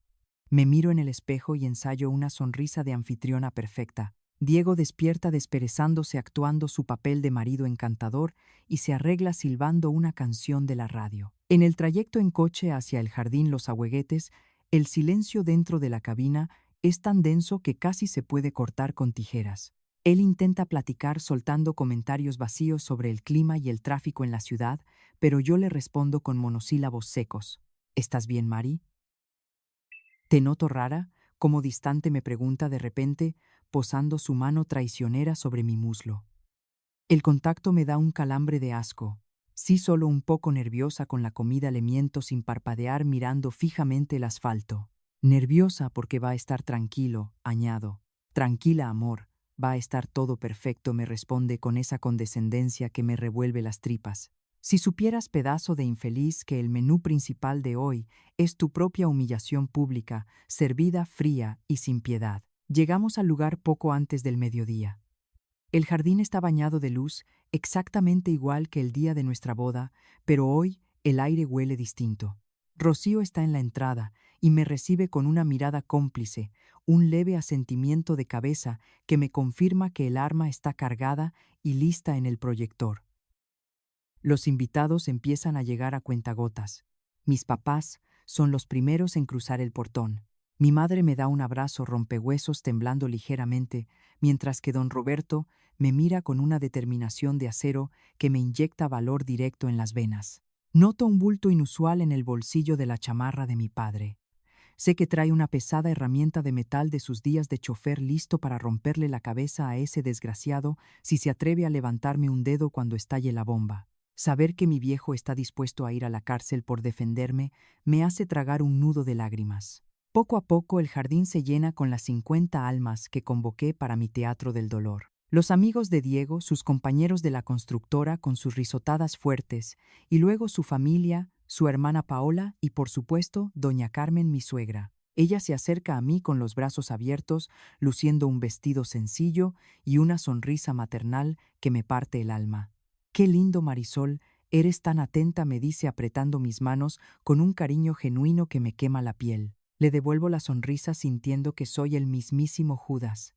Me miro en el espejo y ensayo una sonrisa de anfitriona perfecta. Diego despierta desperezándose actuando su papel de marido encantador y se arregla silbando una canción de la radio. En el trayecto en coche hacia el jardín Los Ahueguetes, el silencio dentro de la cabina es tan denso que casi se puede cortar con tijeras. Él intenta platicar soltando comentarios vacíos sobre el clima y el tráfico en la ciudad, pero yo le respondo con monosílabos secos. ¿Estás bien, Mari? Te noto rara, como distante, me pregunta de repente, posando su mano traicionera sobre mi muslo. El contacto me da un calambre de asco. Sí, solo un poco nerviosa con la comida, le miento sin parpadear mirando fijamente el asfalto. Nerviosa porque va a estar tranquilo, añado. Tranquila, amor, va a estar todo perfecto, me responde con esa condescendencia que me revuelve las tripas. Si supieras, pedazo de infeliz, que el menú principal de hoy es tu propia humillación pública, servida fría y sin piedad. Llegamos al lugar poco antes del mediodía. El jardín está bañado de luz, exactamente igual que el día de nuestra boda, pero hoy el aire huele distinto. Rocío está en la entrada y me recibe con una mirada cómplice, un leve asentimiento de cabeza que me confirma que el arma está cargada y lista en el proyector. Los invitados empiezan a llegar a cuentagotas. Mis papás son los primeros en cruzar el portón. Mi madre me da un abrazo rompehuesos temblando ligeramente, mientras que don Roberto me mira con una determinación de acero que me inyecta valor directo en las venas. Noto un bulto inusual en el bolsillo de la chamarra de mi padre. Sé que trae una pesada herramienta de metal de sus días de chofer listo para romperle la cabeza a ese desgraciado si se atreve a levantarme un dedo cuando estalle la bomba. Saber que mi viejo está dispuesto a ir a la cárcel por defenderme me hace tragar un nudo de lágrimas. Poco a poco el jardín se llena con las 50 almas que convoqué para mi teatro del dolor. Los amigos de Diego, sus compañeros de la constructora con sus risotadas fuertes, y luego su familia, su hermana Paola y, por supuesto, doña Carmen, mi suegra. Ella se acerca a mí con los brazos abiertos, luciendo un vestido sencillo y una sonrisa maternal que me parte el alma. «Qué lindo, Marisol, eres tan atenta», me dice apretando mis manos con un cariño genuino que me quema la piel. Le devuelvo la sonrisa sintiendo que soy el mismísimo Judas.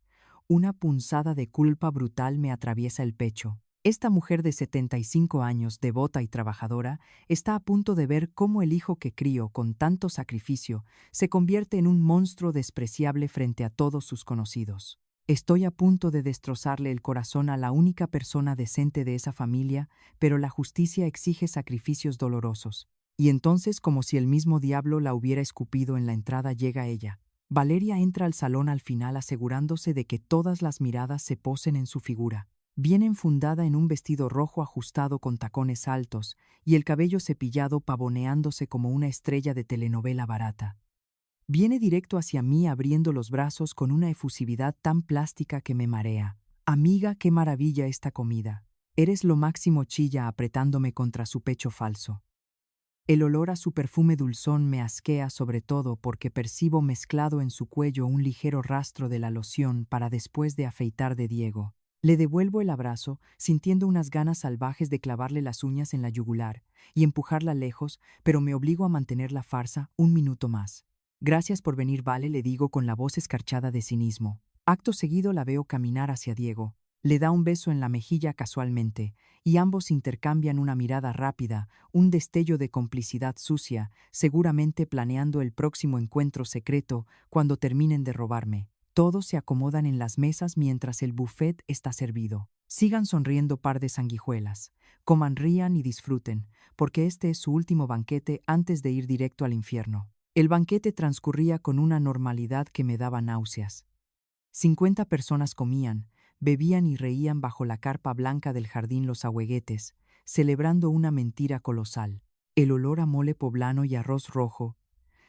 Una punzada de culpa brutal me atraviesa el pecho. Esta mujer de 75 años, devota y trabajadora, está a punto de ver cómo el hijo que crió con tanto sacrificio se convierte en un monstruo despreciable frente a todos sus conocidos. Estoy a punto de destrozarle el corazón a la única persona decente de esa familia, pero la justicia exige sacrificios dolorosos. Y entonces, como si el mismo diablo la hubiera escupido en la entrada, llega ella. Valeria entra al salón al final asegurándose de que todas las miradas se posen en su figura. Bien enfundada en un vestido rojo ajustado con tacones altos y el cabello cepillado, pavoneándose como una estrella de telenovela barata. Viene directo hacia mí abriendo los brazos con una efusividad tan plástica que me marea. «Amiga, qué maravilla esta comida. Eres lo máximo», chilla apretándome contra su pecho falso. El olor a su perfume dulzón me asquea, sobre todo porque percibo mezclado en su cuello un ligero rastro de la loción para después de afeitar de Diego. Le devuelvo el abrazo, sintiendo unas ganas salvajes de clavarle las uñas en la yugular y empujarla lejos, pero me obligo a mantener la farsa un minuto más. «Gracias por venir, Vale», le digo con la voz escarchada de cinismo. Acto seguido la veo caminar hacia Diego. Le da un beso en la mejilla casualmente, y ambos intercambian una mirada rápida, un destello de complicidad sucia, seguramente planeando el próximo encuentro secreto cuando terminen de robarme. Todos se acomodan en las mesas mientras el buffet está servido. Sigan sonriendo, par de sanguijuelas. Coman, rían y disfruten, porque este es su último banquete antes de ir directo al infierno. El banquete transcurría con una normalidad que me daba náuseas. 50 personas comían, bebían y reían bajo la carpa blanca del jardín Los Ahueguetes, celebrando una mentira colosal. El olor a mole poblano y arroz rojo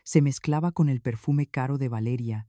se mezclaba con el perfume caro de Valeria,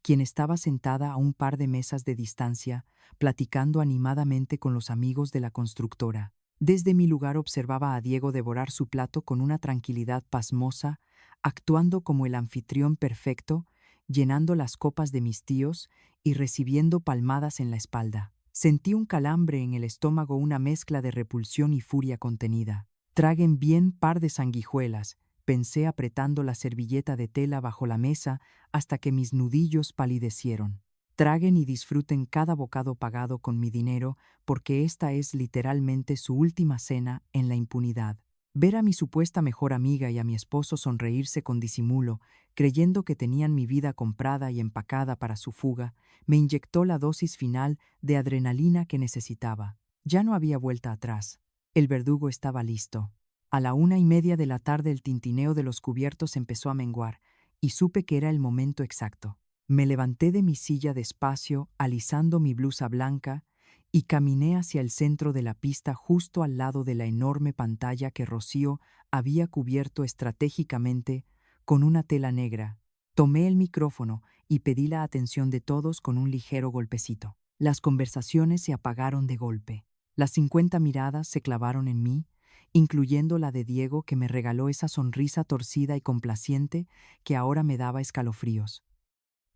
quien estaba sentada a un par de mesas de distancia, platicando animadamente con los amigos de la constructora. Desde mi lugar observaba a Diego devorar su plato con una tranquilidad pasmosa, actuando como el anfitrión perfecto, llenando las copas de mis tíos y recibiendo palmadas en la espalda. Sentí un calambre en el estómago, una mezcla de repulsión y furia contenida. Traguen bien par de sanguijuelas, pensé apretando la servilleta de tela bajo la mesa hasta que mis nudillos palidecieron. Traguen y disfruten cada bocado pagado con mi dinero, porque esta es literalmente su última cena en la impunidad. Ver a mi supuesta mejor amiga y a mi esposo sonreírse con disimulo, creyendo que tenían mi vida comprada y empacada para su fuga, me inyectó la dosis final de adrenalina que necesitaba. Ya no había vuelta atrás. El verdugo estaba listo. A la 1:30 de la tarde el tintineo de los cubiertos empezó a menguar, y supe que era el momento exacto. Me levanté de mi silla despacio, alisando mi blusa blanca, y caminé hacia el centro de la pista, justo al lado de la enorme pantalla que Rocío había cubierto estratégicamente con una tela negra. Tomé el micrófono y pedí la atención de todos con un ligero golpecito. Las conversaciones se apagaron de golpe. Las 50 miradas se clavaron en mí, incluyendo la de Diego, que me regaló esa sonrisa torcida y complaciente que ahora me daba escalofríos.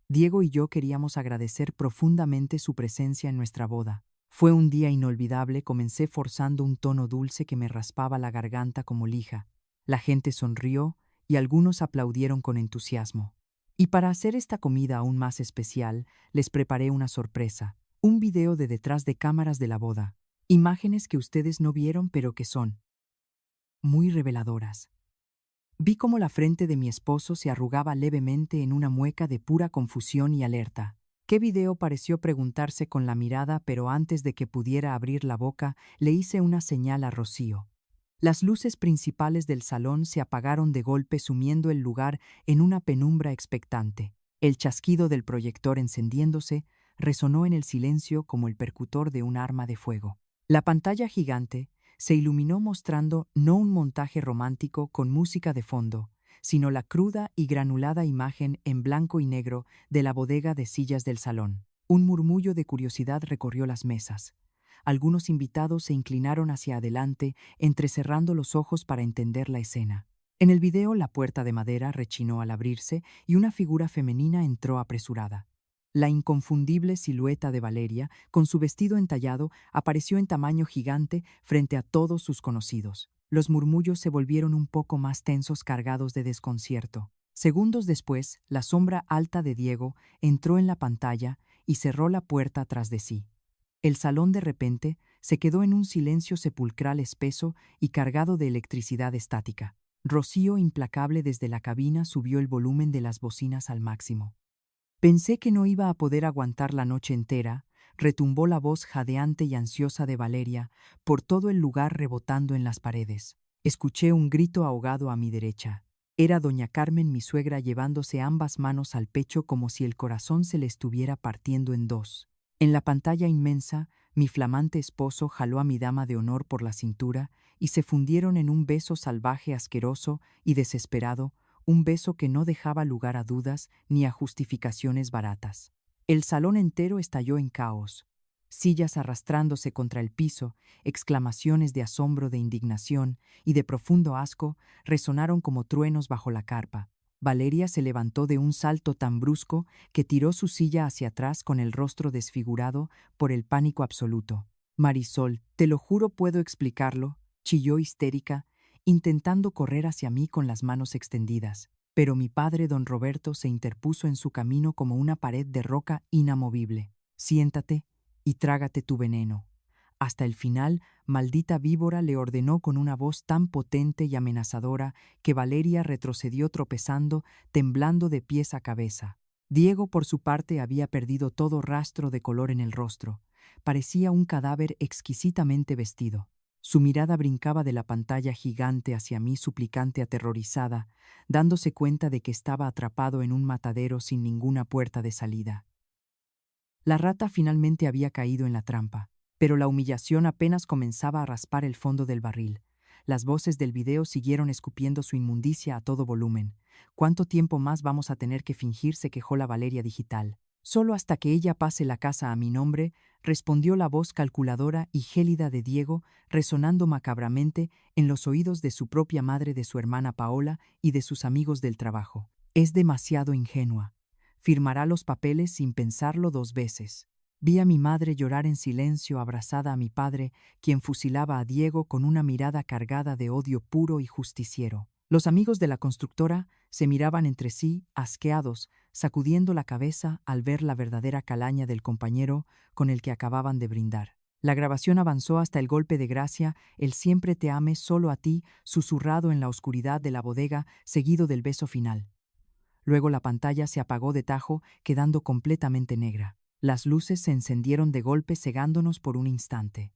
Diego y yo queríamos agradecer profundamente su presencia en nuestra boda. Fue un día inolvidable. Comencé forzando un tono dulce que me raspaba la garganta como lija. La gente sonrió y algunos aplaudieron con entusiasmo. Y para hacer esta comida aún más especial, les preparé una sorpresa, un video de detrás de cámaras de la boda. Imágenes que ustedes no vieron pero que son muy reveladoras. Vi cómo la frente de mi esposo se arrugaba levemente en una mueca de pura confusión y alerta. ¿Qué video?, pareció preguntarse con la mirada, pero antes de que pudiera abrir la boca, le hice una señal a Rocío. Las luces principales del salón se apagaron de golpe, sumiendo el lugar en una penumbra expectante. El chasquido del proyector encendiéndose resonó en el silencio como el percutor de un arma de fuego. La pantalla gigante se iluminó, mostrando no un montaje romántico con música de fondo, sino la cruda y granulada imagen en blanco y negro de la bodega de sillas del salón. Un murmullo de curiosidad recorrió las mesas. Algunos invitados se inclinaron hacia adelante, entrecerrando los ojos para entender la escena. En el video, la puerta de madera rechinó al abrirse y una figura femenina entró apresurada. La inconfundible silueta de Valeria, con su vestido entallado, apareció en tamaño gigante frente a todos sus conocidos. Los murmullos se volvieron un poco más tensos, cargados de desconcierto. Segundos después, la sombra alta de Diego entró en la pantalla y cerró la puerta tras de sí. El salón de repente se quedó en un silencio sepulcral, espeso y cargado de electricidad estática. Rocío, implacable desde la cabina, subió el volumen de las bocinas al máximo. Pensé que no iba a poder aguantar la noche entera. Retumbó la voz jadeante y ansiosa de Valeria por todo el lugar, rebotando en las paredes. Escuché un grito ahogado a mi derecha. Era doña Carmen, mi suegra, llevándose ambas manos al pecho como si el corazón se le estuviera partiendo en dos. En la pantalla inmensa, mi flamante esposo jaló a mi dama de honor por la cintura y se fundieron en un beso salvaje, asqueroso y desesperado, un beso que no dejaba lugar a dudas ni a justificaciones baratas. El salón entero estalló en caos. Sillas arrastrándose contra el piso, exclamaciones de asombro, de indignación y de profundo asco resonaron como truenos bajo la carpa. Valeria se levantó de un salto tan brusco que tiró su silla hacia atrás con el rostro desfigurado por el pánico absoluto. «Marisol, te lo juro, puedo explicarlo», chilló histérica, intentando correr hacia mí con las manos extendidas. Pero mi padre, don Roberto, se interpuso en su camino como una pared de roca inamovible. «Siéntate y trágate tu veneno. Hasta el final», maldita víbora, le ordenó con una voz tan potente y amenazadora que Valeria retrocedió tropezando, temblando de pies a cabeza. Diego, por su parte, había perdido todo rastro de color en el rostro. Parecía un cadáver exquisitamente vestido. Su mirada brincaba de la pantalla gigante hacia mí, suplicante, aterrorizada, dándose cuenta de que estaba atrapado en un matadero sin ninguna puerta de salida. La rata finalmente había caído en la trampa, pero la humillación apenas comenzaba a raspar el fondo del barril. Las voces del video siguieron escupiendo su inmundicia a todo volumen. «¿Cuánto tiempo más vamos a tener que fingir?», se quejó la Valeria digital. «Solo hasta que ella pase la casa a mi nombre», respondió la voz calculadora y gélida de Diego, resonando macabramente en los oídos de su propia madre, de su hermana Paola y de sus amigos del trabajo. «Es demasiado ingenua. Firmará los papeles sin pensarlo dos veces». Vi a mi madre llorar en silencio abrazada a mi padre, quien fusilaba a Diego con una mirada cargada de odio puro y justiciero. Los amigos de la constructora se miraban entre sí, asqueados, sacudiendo la cabeza al ver la verdadera calaña del compañero con el que acababan de brindar. La grabación avanzó hasta el golpe de gracia, el siempre te ame solo a ti, susurrado en la oscuridad de la bodega, seguido del beso final. Luego la pantalla se apagó de tajo, quedando completamente negra. Las luces se encendieron de golpe, cegándonos por un instante.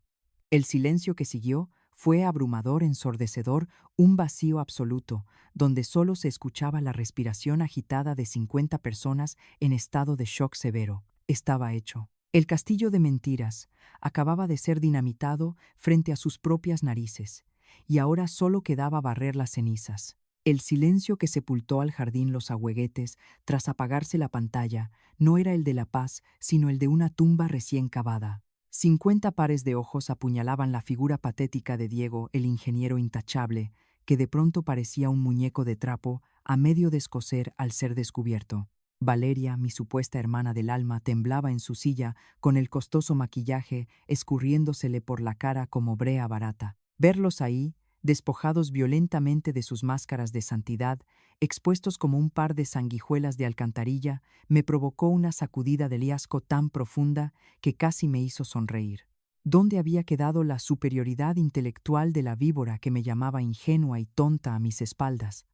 El silencio que siguió fue abrumador, ensordecedor, un vacío absoluto, donde solo se escuchaba la respiración agitada de 50 personas en estado de shock severo. Estaba hecho. El castillo de mentiras acababa de ser dinamitado frente a sus propias narices, y ahora solo quedaba barrer las cenizas. El silencio que sepultó al jardín los ahueguetes tras apagarse la pantalla no era el de la paz, sino el de una tumba recién cavada. 50 pares de ojos apuñalaban la figura patética de Diego, el ingeniero intachable, que de pronto parecía un muñeco de trapo a medio descoser al ser descubierto. Valeria, mi supuesta hermana del alma, temblaba en su silla con el costoso maquillaje escurriéndosele por la cara como brea barata. Verlos ahí, despojados violentamente de sus máscaras de santidad, expuestos como un par de sanguijuelas de alcantarilla, me provocó una sacudida de asco tan profunda que casi me hizo sonreír. ¿Dónde había quedado la superioridad intelectual de la víbora que me llamaba ingenua y tonta a mis espaldas?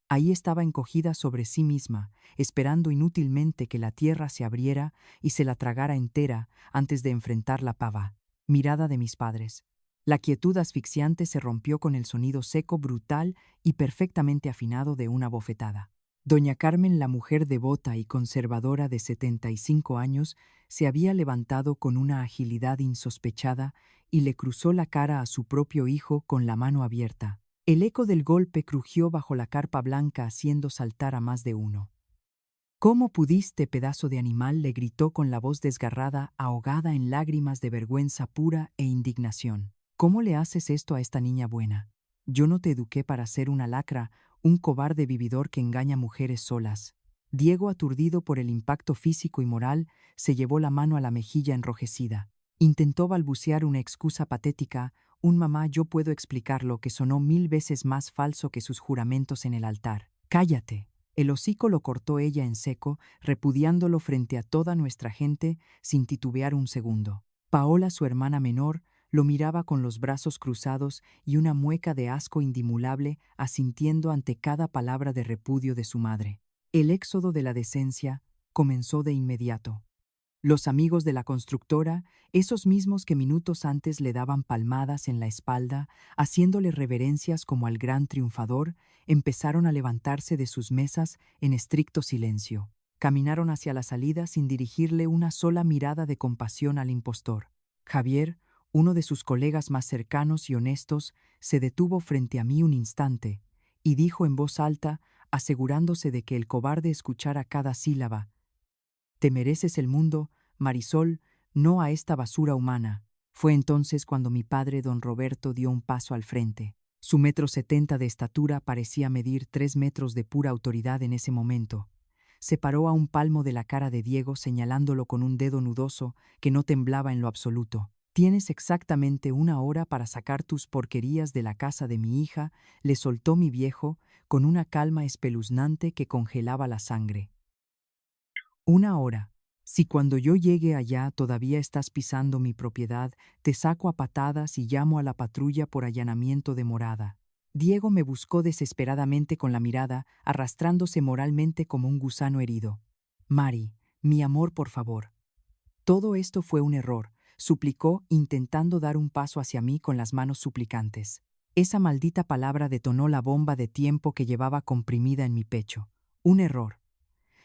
Ahí estaba encogida sobre sí misma, esperando inútilmente que la tierra se abriera y se la tragara entera antes de enfrentar la pava. Mirada de mis padres. La quietud asfixiante se rompió con el sonido seco, brutal y perfectamente afinado de una bofetada. Doña Carmen, la mujer devota y conservadora de 75 años, se había levantado con una agilidad insospechada y le cruzó la cara a su propio hijo con la mano abierta. El eco del golpe crujió bajo la carpa blanca haciendo saltar a más de uno. «¿Cómo pudiste, pedazo de animal?», le gritó con la voz desgarrada, ahogada en lágrimas de vergüenza pura e indignación. «¿Cómo le haces esto a esta niña buena? Yo no te eduqué para ser una lacra, un cobarde vividor que engaña mujeres solas». Diego, aturdido por el impacto físico y moral, se llevó la mano a la mejilla enrojecida. Intentó balbucear una excusa patética, un mamá yo puedo explicarlo, que sonó 1000 veces más falso que sus juramentos en el altar. «Cállate». El hocico lo cortó ella en seco, repudiándolo frente a toda nuestra gente sin titubear un segundo. Paola, su hermana menor, lo miraba con los brazos cruzados y una mueca de asco indimulable, asintiendo ante cada palabra de repudio de su madre. El éxodo de la decencia comenzó de inmediato. Los amigos de la constructora, esos mismos que minutos antes le daban palmadas en la espalda, haciéndole reverencias como al gran triunfador, empezaron a levantarse de sus mesas en estricto silencio. Caminaron hacia la salida sin dirigirle una sola mirada de compasión al impostor. Javier, uno de sus colegas más cercanos y honestos, se detuvo frente a mí un instante y dijo en voz alta, asegurándose de que el cobarde escuchara cada sílaba: «Te mereces el mundo, Marisol, no a esta basura humana». Fue entonces cuando mi padre, don Roberto, dio un paso al frente. Su 1,70 m de estatura parecía medir 3 metros de pura autoridad en ese momento. Se paró a un palmo de la cara de Diego, señalándolo con un dedo nudoso que no temblaba en lo absoluto. «Tienes exactamente 1 hora para sacar tus porquerías de la casa de mi hija», le soltó mi viejo, con una calma espeluznante que congelaba la sangre. «1 hora. Si cuando yo llegue allá todavía estás pisando mi propiedad, te saco a patadas y llamo a la patrulla por allanamiento de morada». Diego me buscó desesperadamente con la mirada, arrastrándose moralmente como un gusano herido. «Mari, mi amor, por favor». «Todo esto fue un error», suplicó, intentando dar un paso hacia mí con las manos suplicantes. Esa maldita palabra detonó la bomba de tiempo que llevaba comprimida en mi pecho. Un error.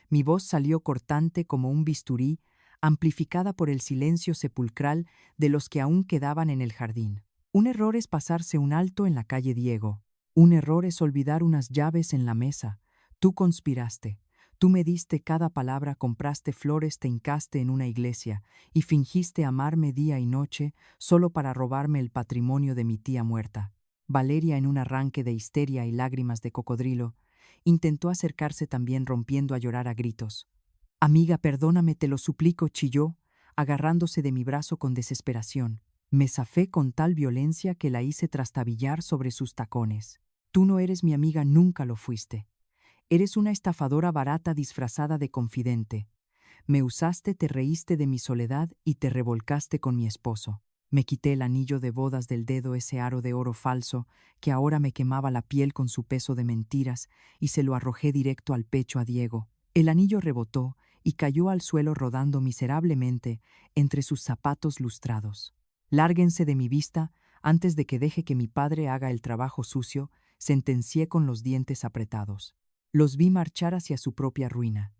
Mi voz salió cortante como un bisturí, amplificada por el silencio sepulcral de los que aún quedaban en el jardín. Un error es pasarse un alto en la calle Diego. Un error es olvidar unas llaves en la mesa. Tú conspiraste. Tú me diste cada palabra, compraste flores, te hincaste en una iglesia y fingiste amarme día y noche solo para robarme el patrimonio de mi tía muerta. Valeria, en un arranque de histeria y lágrimas de cocodrilo, intentó acercarse también, rompiendo a llorar a gritos. «Amiga, perdóname, te lo suplico», chilló, agarrándose de mi brazo con desesperación. Me zafé con tal violencia que la hice trastabillar sobre sus tacones. Tú no eres mi amiga, nunca lo fuiste. Eres una estafadora barata disfrazada de confidente. Me usaste, te reíste de mi soledad y te revolcaste con mi esposo. Me quité el anillo de bodas del dedo, ese aro de oro falso que ahora me quemaba la piel con su peso de mentiras, y se lo arrojé directo al pecho a Diego. El anillo rebotó y cayó al suelo rodando miserablemente entre sus zapatos lustrados. Lárguense de mi vista antes de que deje que mi padre haga el trabajo sucio, sentencié con los dientes apretados. Los vi marchar hacia su propia ruina.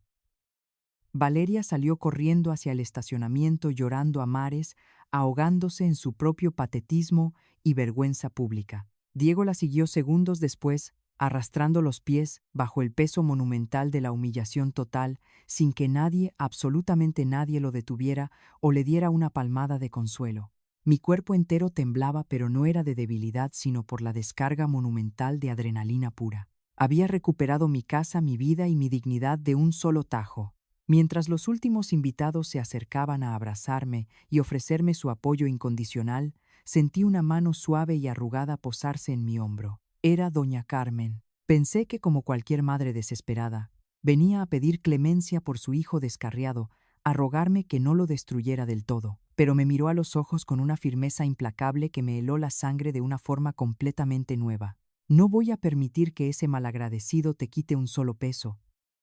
Valeria salió corriendo hacia el estacionamiento llorando a mares, ahogándose en su propio patetismo y vergüenza pública. Diego la siguió segundos después, arrastrando los pies bajo el peso monumental de la humillación total, sin que nadie, absolutamente nadie, lo detuviera o le diera una palmada de consuelo. Mi cuerpo entero temblaba, pero no era de debilidad, sino por la descarga monumental de adrenalina pura. Había recuperado mi casa, mi vida y mi dignidad de un solo tajo. Mientras los últimos invitados se acercaban a abrazarme y ofrecerme su apoyo incondicional, sentí una mano suave y arrugada posarse en mi hombro. Era doña Carmen. Pensé que, como cualquier madre desesperada, venía a pedir clemencia por su hijo descarriado, a rogarme que no lo destruyera del todo. Pero me miró a los ojos con una firmeza implacable que me heló la sangre de una forma completamente nueva. No voy a permitir que ese malagradecido te quite un solo peso.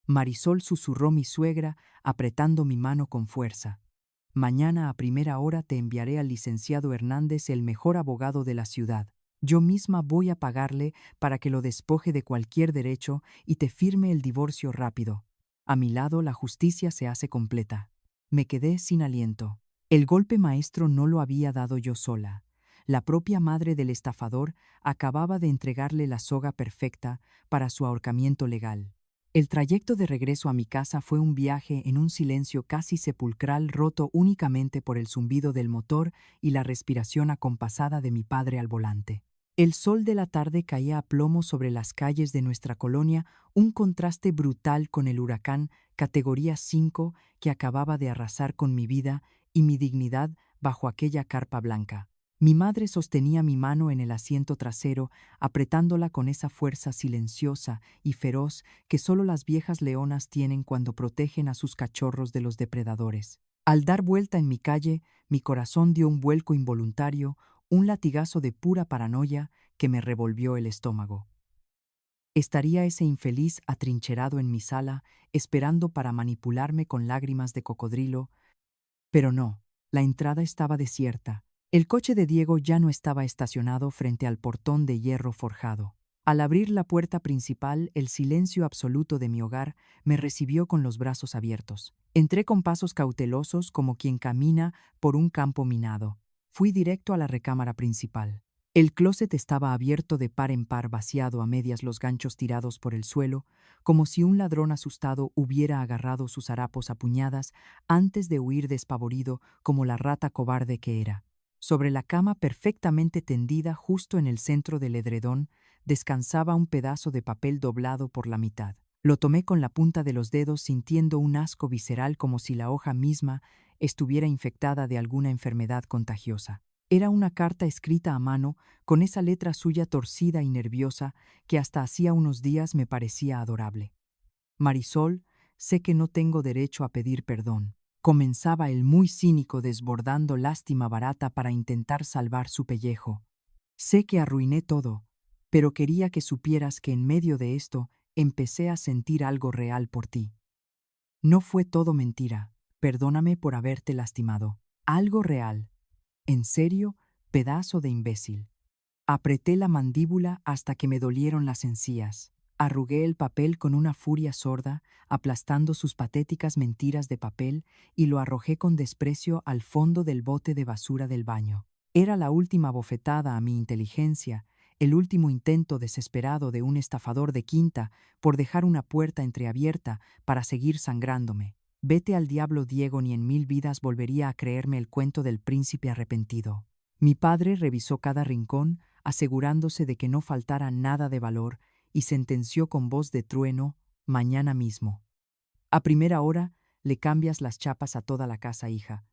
Marisol, susurró mi suegra, apretando mi mano con fuerza. Mañana a primera hora te enviaré al licenciado Hernández, el mejor abogado de la ciudad. Yo misma voy a pagarle para que lo despoje de cualquier derecho y te firme el divorcio rápido. A mi lado la justicia se hace completa. Me quedé sin aliento. El golpe maestro no lo había dado yo sola. La propia madre del estafador acababa de entregarle la soga perfecta para su ahorcamiento legal. El trayecto de regreso a mi casa fue un viaje en un silencio casi sepulcral, roto únicamente por el zumbido del motor y la respiración acompasada de mi padre al volante. El sol de la tarde caía a plomo sobre las calles de nuestra colonia, un contraste brutal con el huracán categoría 5 que acababa de arrasar con mi vida y mi dignidad bajo aquella carpa blanca. Mi madre sostenía mi mano en el asiento trasero, apretándola con esa fuerza silenciosa y feroz que solo las viejas leonas tienen cuando protegen a sus cachorros de los depredadores. Al dar vuelta en mi calle, mi corazón dio un vuelco involuntario, un latigazo de pura paranoia que me revolvió el estómago. ¿Estaría ese infeliz atrincherado en mi sala, esperando para manipularme con lágrimas de cocodrilo? Pero no, la entrada estaba desierta. El coche de Diego ya no estaba estacionado frente al portón de hierro forjado. Al abrir la puerta principal, el silencio absoluto de mi hogar me recibió con los brazos abiertos. Entré con pasos cautelosos como quien camina por un campo minado. Fui directo a la recámara principal. El closet estaba abierto de par en par, vaciado a medias, los ganchos tirados por el suelo, como si un ladrón asustado hubiera agarrado sus harapos a puñadas antes de huir despavorido como la rata cobarde que era. Sobre la cama, perfectamente tendida justo en el centro del edredón, descansaba un pedazo de papel doblado por la mitad. Lo tomé con la punta de los dedos, sintiendo un asco visceral como si la hoja misma estuviera infectada de alguna enfermedad contagiosa. Era una carta escrita a mano, con esa letra suya torcida y nerviosa que hasta hacía unos días me parecía adorable. Marisol, sé que no tengo derecho a pedir perdón. Comenzaba el muy cínico, desbordando lástima barata para intentar salvar su pellejo. Sé que arruiné todo, pero quería que supieras que en medio de esto empecé a sentir algo real por ti. No fue todo mentira. Perdóname por haberte lastimado. Algo real. En serio, pedazo de imbécil. Apreté la mandíbula hasta que me dolieron las encías. Arrugué el papel con una furia sorda, aplastando sus patéticas mentiras de papel, y lo arrojé con desprecio al fondo del bote de basura del baño. Era la última bofetada a mi inteligencia, el último intento desesperado de un estafador de quinta por dejar una puerta entreabierta para seguir sangrándome. Vete al diablo, Diego, ni en 1000 vidas volvería a creerme el cuento del príncipe arrepentido. Mi padre revisó cada rincón, asegurándose de que no faltara nada de valor, y sentenció con voz de trueno: mañana mismo. A primera hora le cambias las chapas a toda la casa, hija.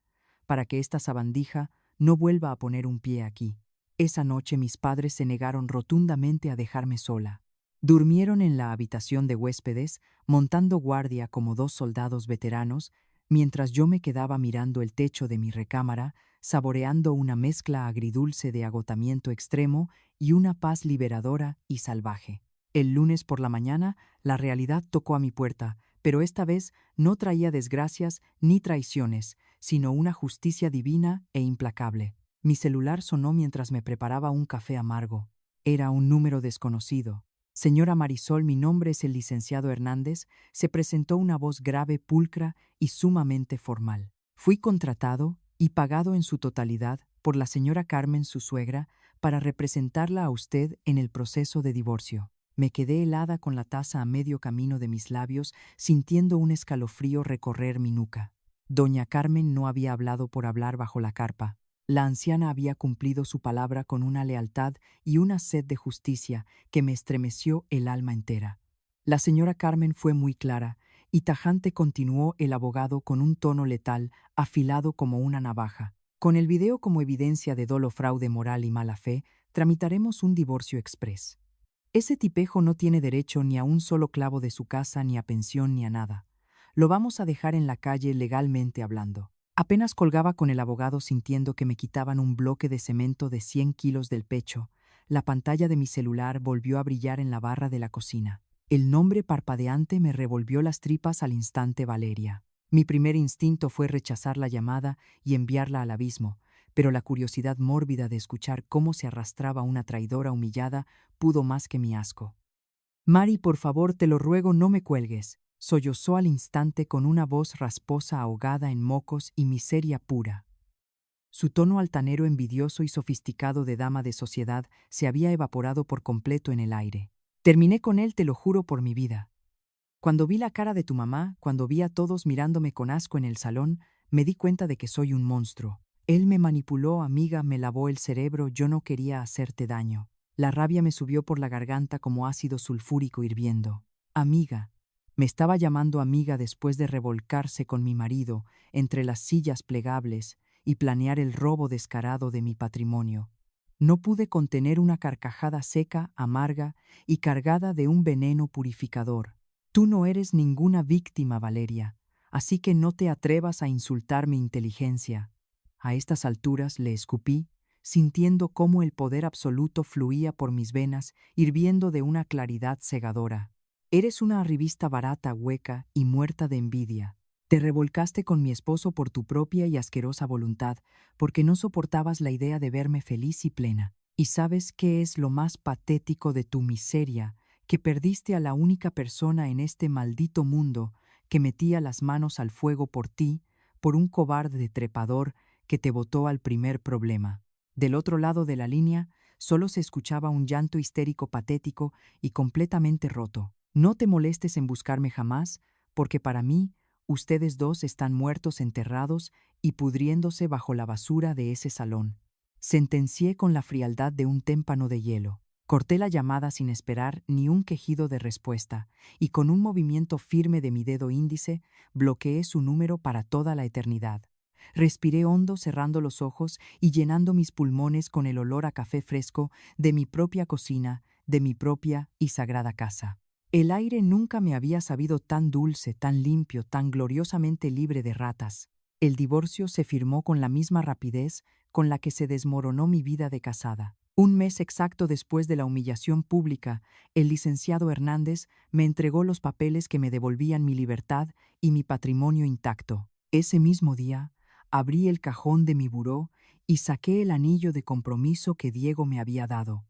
para que esta sabandija no vuelva a poner un pie aquí. Esa noche mis padres se negaron rotundamente a dejarme sola. Durmieron en la habitación de huéspedes, montando guardia como 2 soldados veteranos, mientras yo me quedaba mirando el techo de mi recámara, saboreando una mezcla agridulce de agotamiento extremo y una paz liberadora y salvaje. El lunes por la mañana, la realidad tocó a mi puerta, pero esta vez no traía desgracias ni traiciones, sino una justicia divina e implacable. Mi celular sonó mientras me preparaba un café amargo. Era un número desconocido. Señora Marisol, mi nombre es el licenciado Hernández, se presentó una voz grave, pulcra y sumamente formal. Fui contratado y pagado en su totalidad por la señora Carmen, su suegra, para representarla a usted en el proceso de divorcio. Me quedé helada con la taza a medio camino de mis labios, sintiendo un escalofrío recorrer mi nuca. Doña Carmen no había hablado por hablar bajo la carpa. La anciana había cumplido su palabra con una lealtad y una sed de justicia que me estremeció el alma entera. La señora Carmen fue muy clara, y tajante continuó el abogado con un tono letal, afilado como una navaja. Con el video como evidencia de dolo, fraude moral y mala fe, tramitaremos un divorcio exprés. Ese tipejo no tiene derecho ni a un solo clavo de su casa, ni a pensión, ni a nada. Lo vamos a dejar en la calle legalmente hablando. Apenas colgaba con el abogado sintiendo que me quitaban un bloque de cemento de 100 kilos del pecho. La pantalla de mi celular volvió a brillar en la barra de la cocina. El nombre parpadeante me revolvió las tripas al instante: Valeria. Mi primer instinto fue rechazar la llamada y enviarla al abismo, pero la curiosidad mórbida de escuchar cómo se arrastraba una traidora humillada pudo más que mi asco. Mari, por favor, te lo ruego, no me cuelgues, sollozó al instante con una voz rasposa ahogada en mocos y miseria pura. Su tono altanero, envidioso y sofisticado de dama de sociedad se había evaporado por completo en el aire. Terminé con él, te lo juro por mi vida. Cuando vi la cara de tu mamá, cuando vi a todos mirándome con asco en el salón, me di cuenta de que soy un monstruo. Él me manipuló, amiga, me lavó el cerebro, yo no quería hacerte daño. La rabia me subió por la garganta como ácido sulfúrico hirviendo. Amiga. Me estaba llamando amiga después de revolcarse con mi marido entre las sillas plegables y planear el robo descarado de mi patrimonio. No pude contener una carcajada seca, amarga y cargada de un veneno purificador. Tú no eres ninguna víctima, Valeria, así que no te atrevas a insultar mi inteligencia. A estas alturas le escupí, sintiendo cómo el poder absoluto fluía por mis venas, hirviendo de una claridad cegadora. Eres una arribista barata, hueca y muerta de envidia. Te revolcaste con mi esposo por tu propia y asquerosa voluntad, porque no soportabas la idea de verme feliz y plena. ¿Y sabes qué es lo más patético de tu miseria? Que perdiste a la única persona en este maldito mundo que metía las manos al fuego por ti, por un cobarde trepador que te botó al primer problema. Del otro lado de la línea solo se escuchaba un llanto histérico, patético y completamente roto. No te molestes en buscarme jamás, porque para mí ustedes dos están muertos, enterrados y pudriéndose bajo la basura de ese salón. Sentencié con la frialdad de un témpano de hielo. Corté la llamada sin esperar ni un quejido de respuesta, y con un movimiento firme de mi dedo índice bloqueé su número para toda la eternidad. Respiré hondo, cerrando los ojos y llenando mis pulmones con el olor a café fresco de mi propia cocina, de mi propia y sagrada casa. El aire nunca me había sabido tan dulce, tan limpio, tan gloriosamente libre de ratas. El divorcio se firmó con la misma rapidez con la que se desmoronó mi vida de casada. Un mes exacto después de la humillación pública, el licenciado Hernández me entregó los papeles que me devolvían mi libertad y mi patrimonio intacto. Ese mismo día, abrí el cajón de mi buró y saqué el anillo de compromiso que Diego me había dado.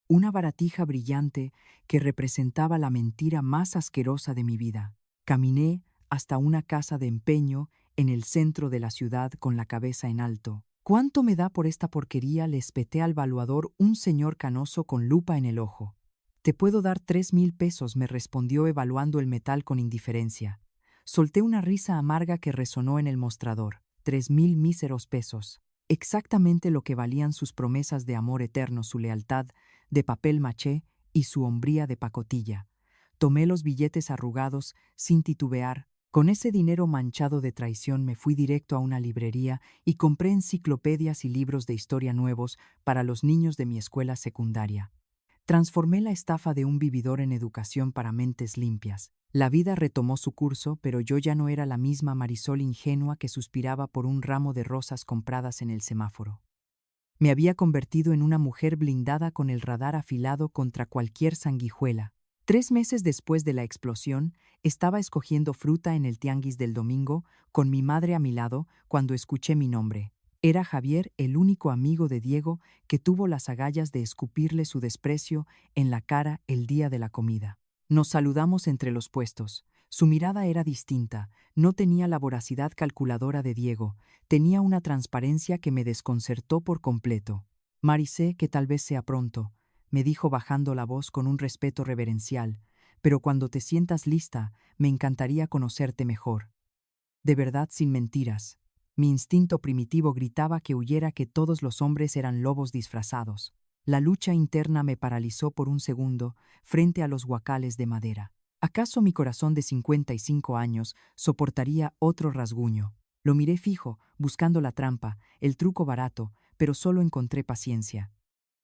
Una baratija brillante que representaba la mentira más asquerosa de mi vida. Caminé hasta una casa de empeño en el centro de la ciudad con la cabeza en alto. ¿Cuánto me da por esta porquería?, le espeté al valuador, un señor canoso con lupa en el ojo. Te puedo dar 3,000 pesos, me respondió evaluando el metal con indiferencia. Solté una risa amarga que resonó en el mostrador. 3,000 míseros pesos. Exactamente lo que valían sus promesas de amor eterno, su lealtad de papel maché y su hombría de pacotilla. Tomé los billetes arrugados sin titubear, Con ese dinero manchado de traición me fui directo a una librería y compré enciclopedias y libros de historia nuevos para los niños de mi escuela secundaria. Transformé la estafa de un vividor en educación para mentes limpias. La vida retomó su curso, pero yo ya no era la misma Marisol ingenua que suspiraba por un ramo de rosas compradas en el semáforo. Me había convertido en una mujer blindada con el radar afilado contra cualquier sanguijuela. 3 meses después de la explosión, estaba escogiendo fruta en el tianguis del domingo, con mi madre a mi lado, cuando escuché mi nombre. Era Javier, el único amigo de Diego que tuvo las agallas de escupirle su desprecio en la cara el día de la comida. Nos saludamos entre los puestos. Su mirada era distinta, no tenía la voracidad calculadora de Diego, tenía una transparencia que me desconcertó por completo. Marisé, que tal vez sea pronto, me dijo bajando la voz con un respeto reverencial, pero cuando te sientas lista, me encantaría conocerte mejor. De verdad, sin mentiras. Mi instinto primitivo gritaba que huyera, que todos los hombres eran lobos disfrazados. La lucha interna me paralizó por un segundo frente a los guacales de madera. ¿Acaso mi corazón de 55 años soportaría otro rasguño? Lo miré fijo, buscando la trampa, el truco barato, pero solo encontré paciencia.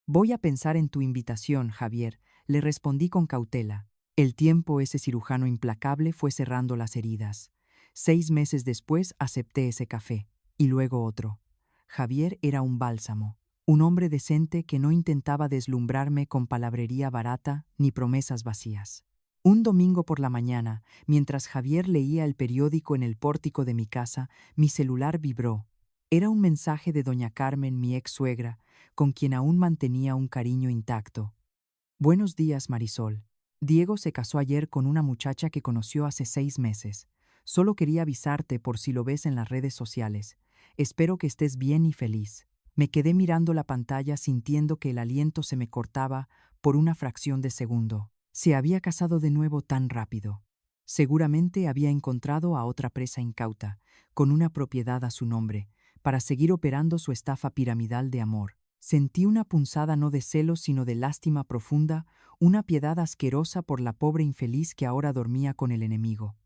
Voy a pensar en tu invitación, Javier, le respondí con cautela. El tiempo, ese cirujano implacable, fue cerrando las heridas. 6 meses después acepté ese café, y luego otro. Javier era un bálsamo, un hombre decente que no intentaba deslumbrarme con palabrería barata ni promesas vacías. Un domingo por la mañana, mientras Javier leía el periódico en el pórtico de mi casa, mi celular vibró. Era un mensaje de doña Carmen, mi ex suegra, con quien aún mantenía un cariño intacto. Buenos días, Marisol. Diego se casó ayer con una muchacha que conoció hace 6 meses. Solo quería avisarte por si lo ves en las redes sociales. Espero que estés bien y feliz. Me quedé mirando la pantalla sintiendo que el aliento se me cortaba por una fracción de segundo. Se había casado de nuevo tan rápido. Seguramente había encontrado a otra presa incauta, con una propiedad a su nombre, para seguir operando su estafa piramidal de amor. Sentí una punzada no de celos sino de lástima profunda, una piedad asquerosa por la pobre infeliz que ahora dormía con el enemigo.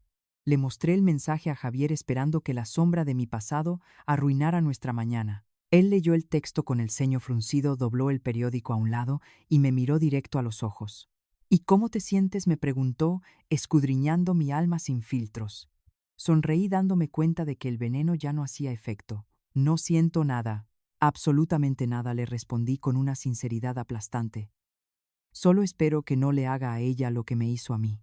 Le mostré el mensaje a Javier esperando que la sombra de mi pasado arruinara nuestra mañana. Él leyó el texto con el ceño fruncido, dobló el periódico a un lado y me miró directo a los ojos. ¿Y cómo te sientes?, me preguntó, escudriñando mi alma sin filtros. Sonreí dándome cuenta de que el veneno ya no hacía efecto. No siento nada, absolutamente nada, le respondí con una sinceridad aplastante. Solo espero que no le haga a ella lo que me hizo a mí.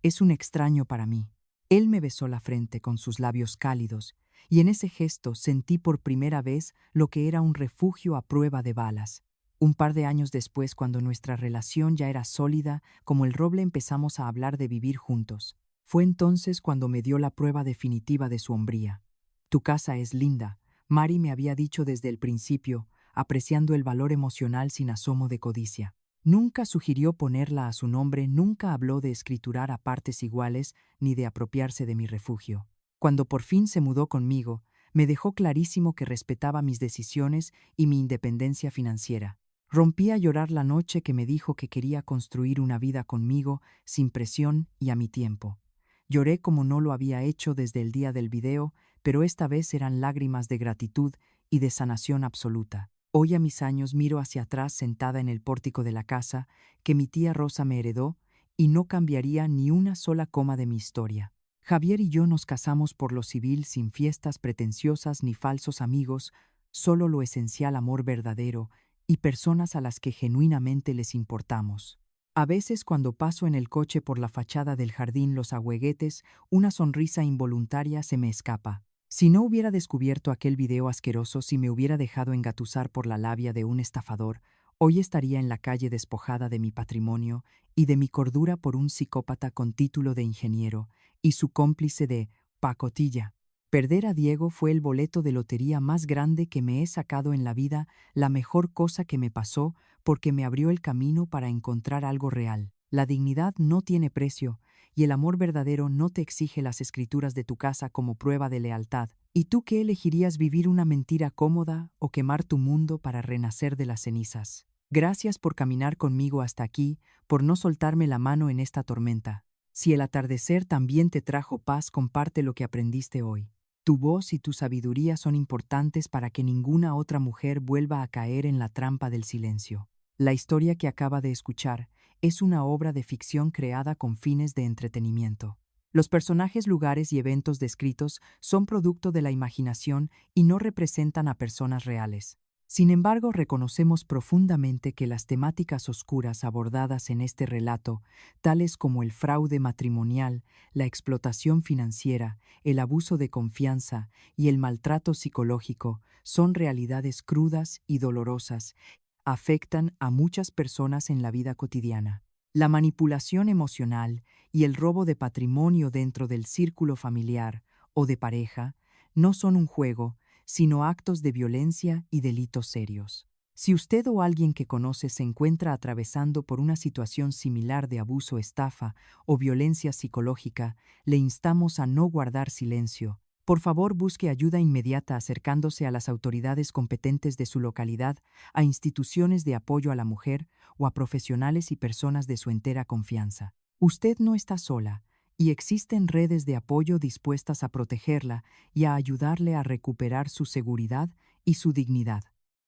Es un extraño para mí. Él me besó la frente con sus labios cálidos, y en ese gesto sentí por primera vez lo que era un refugio a prueba de balas. Un par de años después, cuando nuestra relación ya era sólida, como el roble, empezamos a hablar de vivir juntos. Fue entonces cuando me dio la prueba definitiva de su hombría. Tu casa es linda, Mari me había dicho desde el principio, apreciando el valor emocional sin asomo de codicia. Nunca sugirió ponerla a su nombre, nunca habló de escriturar a partes iguales ni de apropiarse de mi refugio. Cuando por fin se mudó conmigo, me dejó clarísimo que respetaba mis decisiones y mi independencia financiera. Rompí a llorar la noche que me dijo que quería construir una vida conmigo, sin presión y a mi tiempo. Lloré como no lo había hecho desde el día del video, pero esta vez eran lágrimas de gratitud y de sanación absoluta. Hoy, a mis años, miro hacia atrás sentada en el pórtico de la casa que mi tía Rosa me heredó y no cambiaría ni una sola coma de mi historia. Javier y yo nos casamos por lo civil, sin fiestas pretenciosas ni falsos amigos, solo lo esencial: amor verdadero y personas a las que genuinamente les importamos. A veces, cuando paso en el coche por la fachada del jardín Los Agüeguetes, una sonrisa involuntaria se me escapa. Si no hubiera descubierto aquel video asqueroso, si me hubiera dejado engatusar por la labia de un estafador, hoy estaría en la calle despojada de mi patrimonio y de mi cordura por un psicópata con título de ingeniero y su cómplice de pacotilla. Perder a Diego fue el boleto de lotería más grande que me he sacado en la vida, la mejor cosa que me pasó, porque me abrió el camino para encontrar algo real. La dignidad no tiene precio, y el amor verdadero no te exige las escrituras de tu casa como prueba de lealtad. ¿Y tú qué elegirías, vivir una mentira cómoda o quemar tu mundo para renacer de las cenizas? Gracias por caminar conmigo hasta aquí, por no soltarme la mano en esta tormenta. Si el atardecer también te trajo paz, comparte lo que aprendiste hoy. Tu voz y tu sabiduría son importantes para que ninguna otra mujer vuelva a caer en la trampa del silencio. La historia que acaba de escuchar es una obra de ficción creada con fines de entretenimiento. Los personajes, lugares y eventos descritos son producto de la imaginación y no representan a personas reales. Sin embargo, reconocemos profundamente que las temáticas oscuras abordadas en este relato, tales como el fraude matrimonial, la explotación financiera, el abuso de confianza y el maltrato psicológico, son realidades crudas y dolorosas, afectan a muchas personas en la vida cotidiana. La manipulación emocional y el robo de patrimonio dentro del círculo familiar o de pareja no son un juego, sino actos de violencia y delitos serios. Si usted o alguien que conoce se encuentra atravesando por una situación similar de abuso, estafa o violencia psicológica, le instamos a no guardar silencio. Por favor, busque ayuda inmediata acercándose a las autoridades competentes de su localidad, a instituciones de apoyo a la mujer o a profesionales y personas de su entera confianza. Usted no está sola, y existen redes de apoyo dispuestas a protegerla y a ayudarle a recuperar su seguridad y su dignidad.